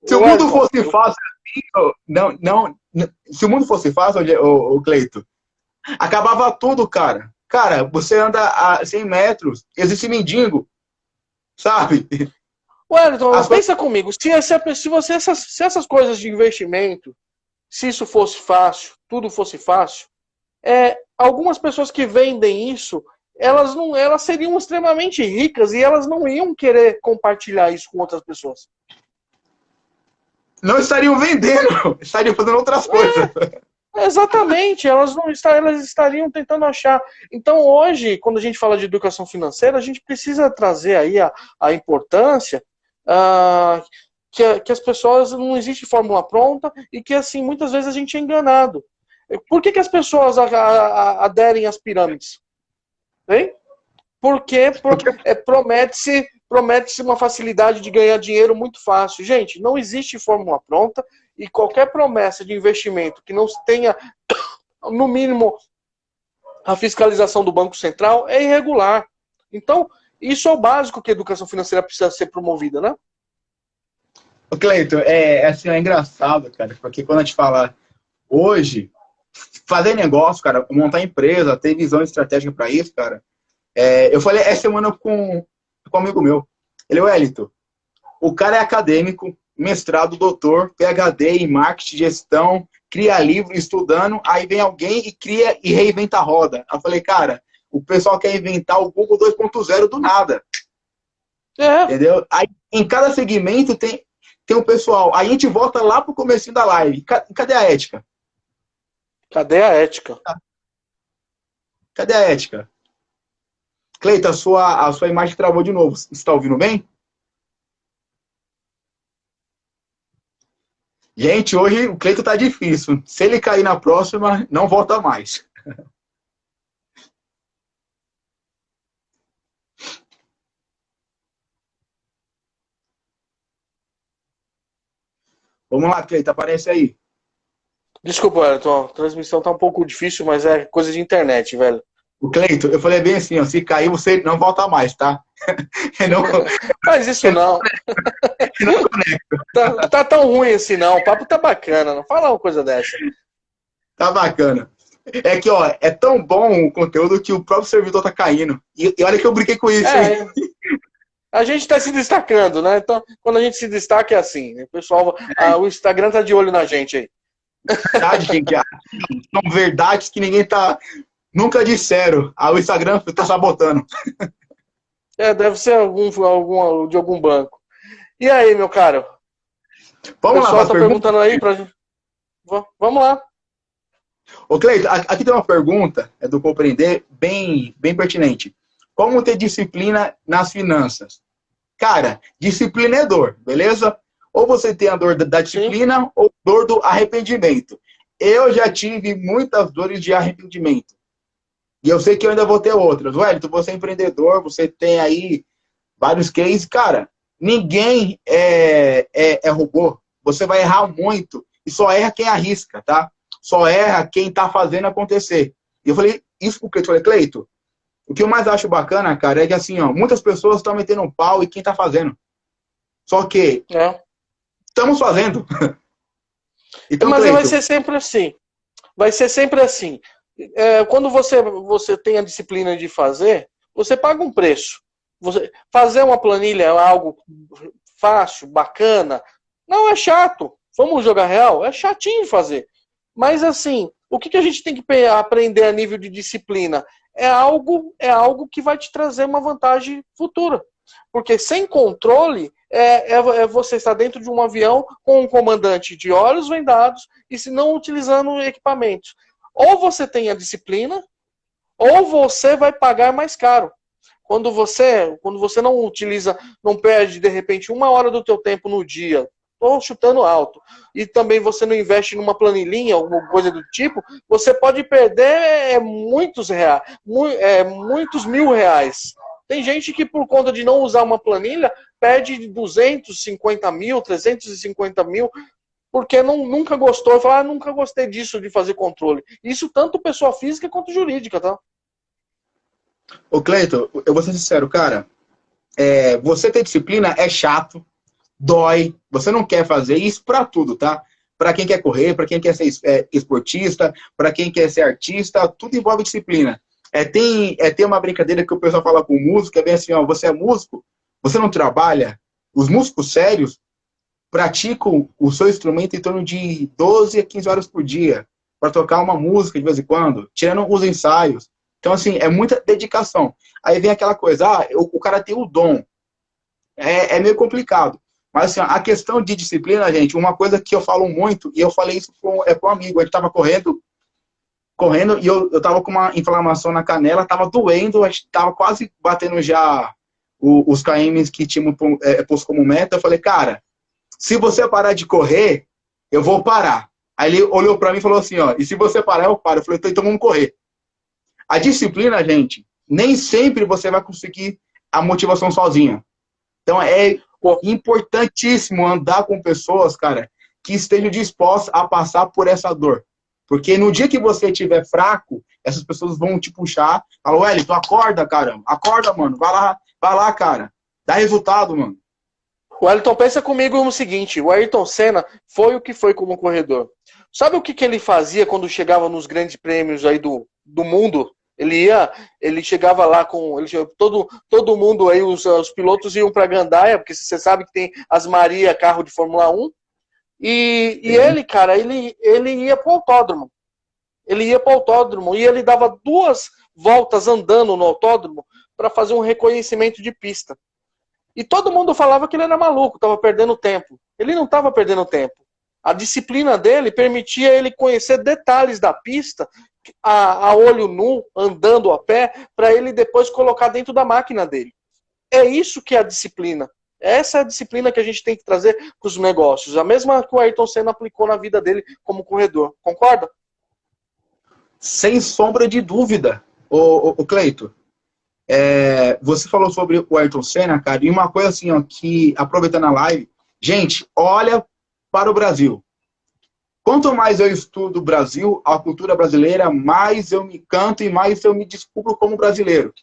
se o mundo fosse fácil, se o mundo fosse fácil, o Cleito, acabava tudo, cara. Cara, você anda a 100 metros, existe mendigo, sabe?
Wellington, pensa comigo, se essas coisas de investimento, se isso fosse fácil, tudo fosse fácil, algumas pessoas que vendem isso, elas seriam extremamente ricas e elas não iam querer compartilhar isso com outras pessoas.
não estariam vendendo, estariam fazendo outras coisas.
Exatamente, elas não elas estariam tentando achar. Então, hoje, quando a gente fala de educação financeira, a gente precisa trazer aí a importância que as pessoas não existe fórmula pronta e que, assim, muitas vezes a gente é enganado. Por que as pessoas aderem às pirâmides? Hein? Porque promete-se uma facilidade de ganhar dinheiro muito fácil. Gente, não existe fórmula pronta e qualquer promessa de investimento que não tenha, no mínimo, a fiscalização do Banco Central é irregular. Então, isso é o básico que a educação financeira precisa ser promovida, né?
Ô, Cleiton, assim, é engraçado, cara, porque quando a gente fala hoje, fazer negócio, cara, montar empresa, ter visão estratégica para isso, cara, eu falei essa semana com um amigo meu, ele é o Wellington, o cara é acadêmico, mestrado, doutor, PhD em marketing, gestão, cria livro, estudando, aí vem alguém e cria e reinventa a roda. Eu falei, cara, o pessoal quer inventar o Google 2.0 do nada. Entendeu? Aí, em cada segmento tem um pessoal. Aí a gente volta lá pro comecinho da live. Cadê a ética?
Cadê a ética?
Cadê a ética? Cleiton, a sua imagem travou de novo. Você está ouvindo bem? Gente, hoje o Cleiton tá difícil. Se ele cair na próxima, não volta mais. Vamos lá, Cleiton, aparece aí.
Desculpa, Wellington, a transmissão tá um pouco difícil, mas é coisa de internet, velho.
O Cleiton, eu falei bem assim, ó, se cair, você não volta mais, tá?
Não, faz isso não.
Não conecta.
Tá tão ruim assim não, o papo tá bacana, não fala uma coisa dessa.
Tá bacana. É que, ó, é tão bom o conteúdo que o próprio servidor tá caindo. E olha que eu brinquei com isso, hein?
A gente tá se destacando, né? Então, quando a gente se destaca é assim. O pessoal, o Instagram tá de olho na gente aí.
Verdade, gente. São verdades que ninguém nunca disseram. O Instagram tá sabotando.
Deve ser de algum banco. E aí, meu caro?
Vamos
o pessoal
lá,
tá perguntando aí pra gente. Vamos lá.
Ô, Cleiton, aqui tem uma pergunta, do Compreender, bem pertinente. Como ter disciplina nas finanças? Cara, disciplina é dor, beleza? Ou você tem a dor da disciplina, sim, ou dor do arrependimento. Eu já tive muitas dores de arrependimento. E eu sei que eu ainda vou ter outras. Wellington, você é empreendedor, você tem aí vários cases. Cara, ninguém é robô. Você vai errar muito. E só erra quem arrisca, tá? Só erra quem tá fazendo acontecer. E eu falei isso porque eu falei, Cleiton, o que eu mais acho bacana, cara, é que assim, ó, muitas pessoas estão metendo um pau e quem tá fazendo. Só que estamos fazendo.
Então, mas Cleiton, vai ser sempre assim. Vai ser sempre assim. Quando você tem a disciplina de fazer, você paga um preço. Fazer uma planilha é algo fácil, bacana. Não é chato. Vamos jogar real? É chatinho de fazer. Mas assim, o que a gente tem que aprender a nível de disciplina? É algo que vai te trazer uma vantagem futura. Porque sem controle, você estar dentro de um avião com um comandante de olhos vendados e se não utilizando equipamentos. Ou você tem a disciplina, ou você vai pagar mais caro. Quando você não utiliza, não perde, de repente, 1 hora do teu tempo no dia, estou chutando alto, e também você não investe numa planilhinha, alguma coisa do tipo, você pode perder muitos mil-reais. Tem gente que, por conta de não usar uma planilha, perde 250 mil, 350 mil, porque nunca gostou, fala, nunca gostei disso de fazer controle. Isso tanto pessoa física quanto jurídica, tá?
Ô, Cleiton, eu vou ser sincero, cara, você ter disciplina é chato, dói, você não quer fazer isso pra tudo, tá? Pra quem quer correr, pra quem quer ser esportista, pra quem quer ser artista, tudo envolve disciplina. Tem uma brincadeira que o pessoal fala com o músico, é bem assim, ó, você é músico, você não trabalha, os músicos sérios praticam o seu instrumento em torno de 12 a 15 horas por dia, para tocar uma música de vez em quando, tirando os ensaios. Então, assim, é muita dedicação. Aí vem aquela coisa, o cara tem o dom. É meio complicado. Mas assim, a questão de disciplina, gente, uma coisa que eu falo muito, e eu falei isso com um amigo, a gente tava correndo, e eu tava com uma inflamação na canela, tava doendo, a gente tava quase batendo já os KMs que tínhamos posto como meta. Eu falei, cara, se você parar de correr, eu vou parar. Aí ele olhou para mim e falou assim, ó, e se você parar, eu paro. Eu falei, então vamos correr. A disciplina, gente, nem sempre você vai conseguir a motivação sozinha. Então é importantíssimo andar com pessoas, cara, que estejam dispostas a passar por essa dor. Porque no dia que você estiver fraco, essas pessoas vão te puxar. Falam, Wellington, acorda, caramba. Acorda, mano. Vai lá, cara. Dá resultado, mano.
O Ayrton, pensa comigo no seguinte, o Ayrton Senna foi o que foi como corredor. Sabe o que ele fazia quando chegava nos grandes prêmios aí do mundo? Ele chegava lá com todo mundo aí, os pilotos iam para Gandaia, porque você sabe que tem as Maria carro de Fórmula 1, e ele, cara, ele ia para o autódromo. Ele ia para o autódromo e ele dava 2 voltas andando no autódromo para fazer um reconhecimento de pista. E todo mundo falava que ele era maluco, estava perdendo tempo. Ele não estava perdendo tempo. A disciplina dele permitia ele conhecer detalhes da pista a olho nu, andando a pé, para ele depois colocar dentro da máquina dele. É isso que é a disciplina. Essa é a disciplina que a gente tem que trazer para os negócios. A mesma que o Ayrton Senna aplicou na vida dele como corredor. Concorda?
Sem sombra de dúvida, o Cleito. Você falou sobre o Ayrton Senna, cara, e uma coisa assim, ó, que aproveitando a live, gente, olha para o Brasil. Quanto mais eu estudo o Brasil, a cultura brasileira, mais eu me canto e mais eu me descubro como brasileiro.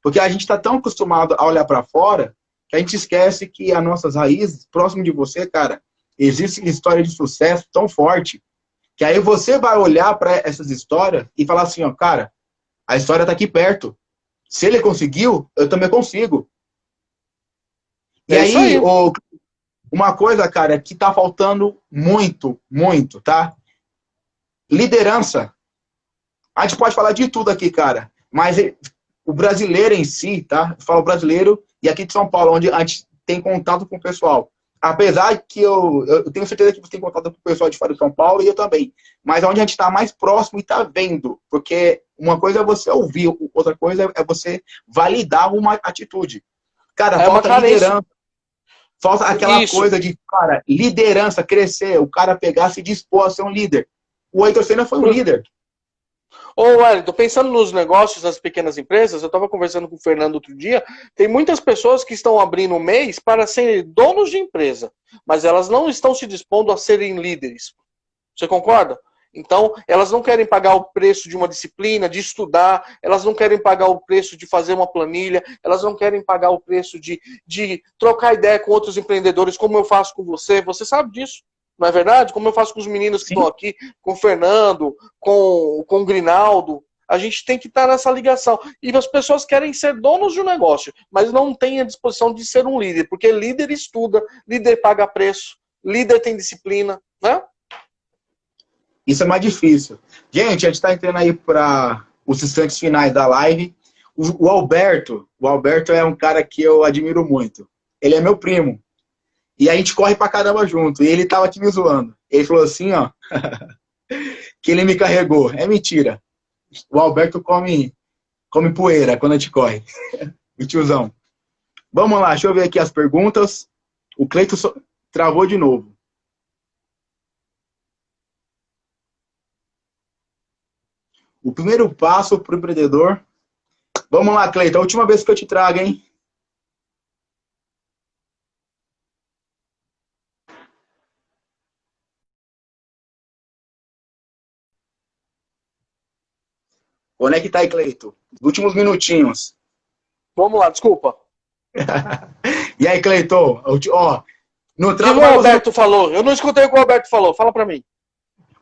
Porque a gente está tão acostumado a olhar para fora que a gente esquece que as nossas raízes, próximo de você, cara, existe história de sucesso tão forte que aí você vai olhar para essas histórias e falar assim, ó, cara, a história está aqui perto. Se ele conseguiu, eu também consigo. E aí, uma coisa, cara, que tá faltando muito, muito, tá? Liderança. A gente pode falar de tudo aqui, cara, mas o brasileiro em si, tá? Eu falo brasileiro e aqui de São Paulo, onde a gente tem contato com o pessoal. Apesar que eu tenho certeza que você tem contato com o pessoal de fora de São Paulo e eu também. Mas onde a gente está mais próximo e está vendo. Porque uma coisa é você ouvir, outra coisa é você validar uma atitude. Cara, falta liderança. Falta aquela coisa de, cara, liderança, crescer, o cara pegar, se dispor a ser um líder. O Ayrton Senna foi um líder.
Ô, Wellington, pensando nos negócios das pequenas empresas, eu estava conversando com o Fernando outro dia, tem muitas pessoas que estão abrindo um mês para serem donos de empresa, mas elas não estão se dispondo a serem líderes. Você concorda? Então, elas não querem pagar o preço de uma disciplina, de estudar, elas não querem pagar o preço de fazer uma planilha, elas não querem pagar o preço de trocar ideia com outros empreendedores, como eu faço com você. Você sabe disso, não é verdade? Como eu faço com os meninos que estão aqui, com o Fernando, com o Grinaldo. A gente tem que estar nessa ligação. E as pessoas querem ser donos de um negócio, mas não têm a disposição de ser um líder, porque líder estuda, líder paga preço, líder tem disciplina, né?
Isso é mais difícil. Gente, a gente está entrando aí para os instantes finais da live. O Alberto é um cara que eu admiro muito. Ele é meu primo. E a gente corre pra caramba junto. E ele tava aqui me zoando. Ele falou assim, ó, que ele me carregou. É mentira. O Alberto come poeira quando a gente corre. O tiozão. Vamos lá, deixa eu ver aqui as perguntas. O Cleito travou de novo. O primeiro passo para o empreendedor. Vamos lá, Cleiton. A última vez que eu te trago, hein? Onde é que tá aí, Cleiton? Últimos minutinhos.
Vamos lá, desculpa.
E aí, Cleiton? Ó,
no trago o Alberto falou. Eu não escutei o que o Alberto falou. Fala pra mim.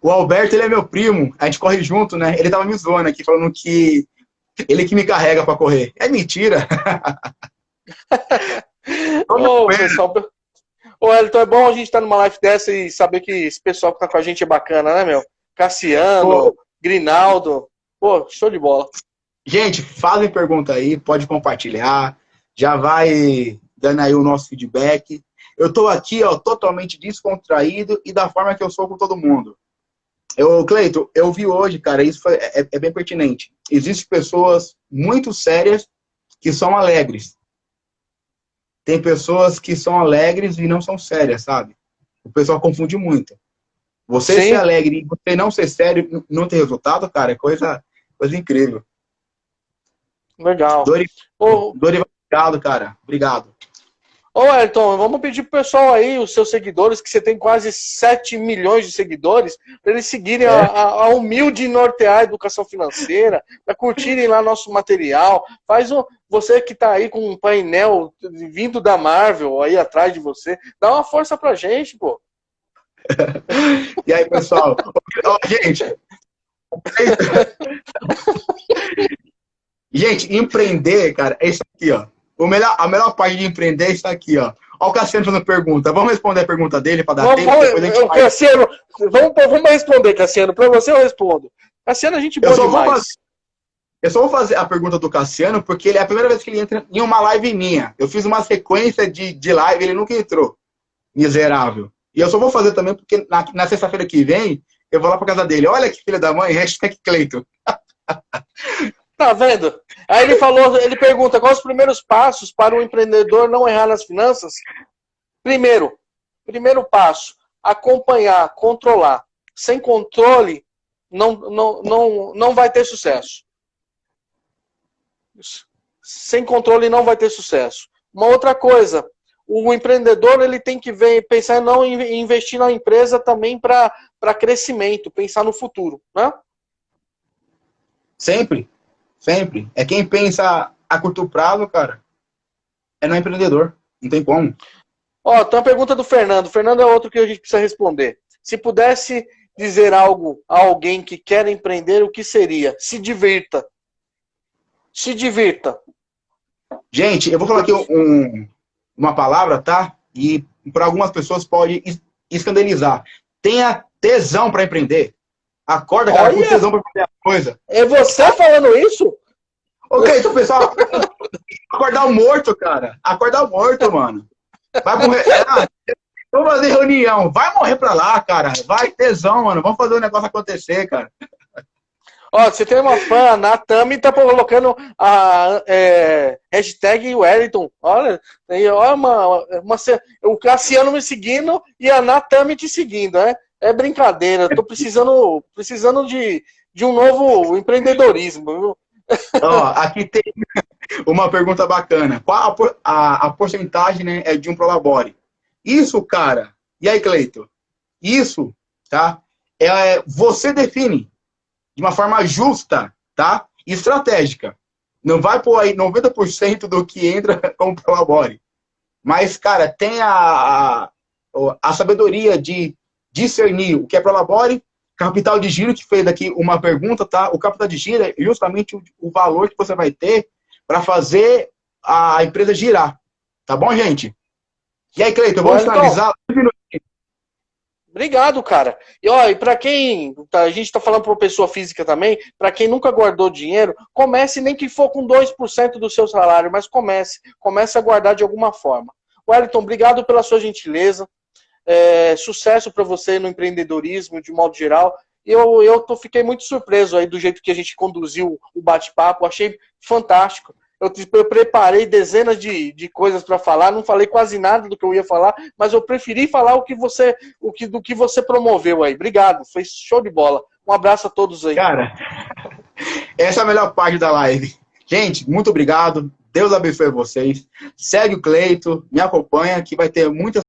O Alberto, ele é meu primo. A gente corre junto, né? Ele tava me zoando aqui, falando que ele que me carrega pra correr. É mentira.
Ô, pessoal. Ô, Elton, é bom a gente estar numa live dessa e saber que esse pessoal que tá com a gente é bacana, né, meu? Cassiano, Grinaldo. Pô, show de bola.
Gente, fazem pergunta aí, pode compartilhar. Já vai dando aí o nosso feedback. eu tô aqui, ó, totalmente descontraído e da forma que eu sou com todo mundo. Cleiton, eu vi hoje, cara, isso é bem pertinente. Existem pessoas muito sérias que são alegres. Tem pessoas que são alegres e não são sérias, sabe? O pessoal confunde muito. Você
Sim.
ser alegre e você não ser sério, não ter resultado, cara, é coisa incrível.
Legal.
Dorival, obrigado, cara. Obrigado.
Ô, Ayrton, vamos pedir pro pessoal aí, os seus seguidores, que você tem quase 7 milhões de seguidores, para eles seguirem a humilde Nortear Educação Financeira, para curtirem lá nosso material. Você que tá aí com um painel vindo da Marvel aí atrás de você, dá uma força pra gente, pô.
E aí, pessoal? Gente, gente, empreender, cara, é isso aqui, ó. A melhor parte de empreender é isso aqui, ó. Ó o Cassiano fazendo pergunta. Vamos responder a pergunta dele para dar tempo?
Cassiano, vamos responder, Cassiano. Para você eu respondo. Cassiano, a gente boa demais.
Eu só vou fazer a pergunta do Cassiano, porque é a primeira vez que ele entra em uma live minha. Eu fiz uma sequência de live, ele nunca entrou. Miserável. E eu só vou fazer também porque na sexta-feira que vem, eu vou lá para casa dele. Olha que filha da mãe, #Cleiton.
Tá vendo? Aí ele pergunta quais os primeiros passos para um empreendedor não errar nas finanças. Primeiro passo, acompanhar, controlar. Sem controle, não vai ter sucesso. Sem controle não vai ter sucesso. Uma outra coisa, o empreendedor ele tem que pensar em investir na empresa também para crescimento, pensar no futuro, né?
Sempre. É quem pensa a curto prazo, cara, não é empreendedor. Não tem como.
Ó, tem uma pergunta do Fernando. O Fernando é outro que a gente precisa responder. Se pudesse dizer algo a alguém que quer empreender, o que seria? Se divirta. Se divirta.
Gente, eu vou falar aqui uma palavra, tá? E para algumas pessoas pode escandalizar. Tenha tesão para empreender. Acorda, cara, com tesão pra fazer a coisa.
É você falando isso?
Ok, então, pessoal, acordar o morto, cara. Acordar o morto, mano. Vai morrer. Vamos fazer reunião. Vai morrer pra lá, cara. Vai, tesão, mano. Vamos fazer o negócio acontecer, cara.
Ó, você tem uma fã, a Natami tá colocando a hashtag Wellington. Olha, o Cassiano me seguindo e a Natami te seguindo, né? É brincadeira, eu tô precisando de um novo empreendedorismo, viu?
Ó, aqui tem uma pergunta bacana. Qual a porcentagem, né, é de um Prolabore? Isso, cara. E aí, Cleiton? Isso, tá? Você define de uma forma justa, tá? E estratégica. Não vai pôr aí 90% do que entra como Prolabore. Mas, cara, tem a sabedoria de discernir o que é Prolabore, capital de giro, que fez aqui uma pergunta, tá? O capital de giro é justamente o valor que você vai ter para fazer a empresa girar. Tá bom, gente? E aí, Cleiton, vamos finalizar?
Obrigado, cara. E para quem, a gente tá falando para uma pessoa física também, para quem nunca guardou dinheiro, comece nem que for com 2% do seu salário, mas comece a guardar de alguma forma. Wellington, obrigado pela sua gentileza. Sucesso para você no empreendedorismo, de modo geral. Fiquei muito surpreso aí do jeito que a gente conduziu o bate-papo, achei fantástico. Eu preparei dezenas de coisas para falar, não falei quase nada do que eu ia falar, mas eu preferi falar do que você promoveu aí. Obrigado, foi show de bola. Um abraço a todos aí.
Cara, essa é a melhor parte da live. Gente, muito obrigado. Deus abençoe vocês. Segue o Cleiton, me acompanha, que vai ter muitas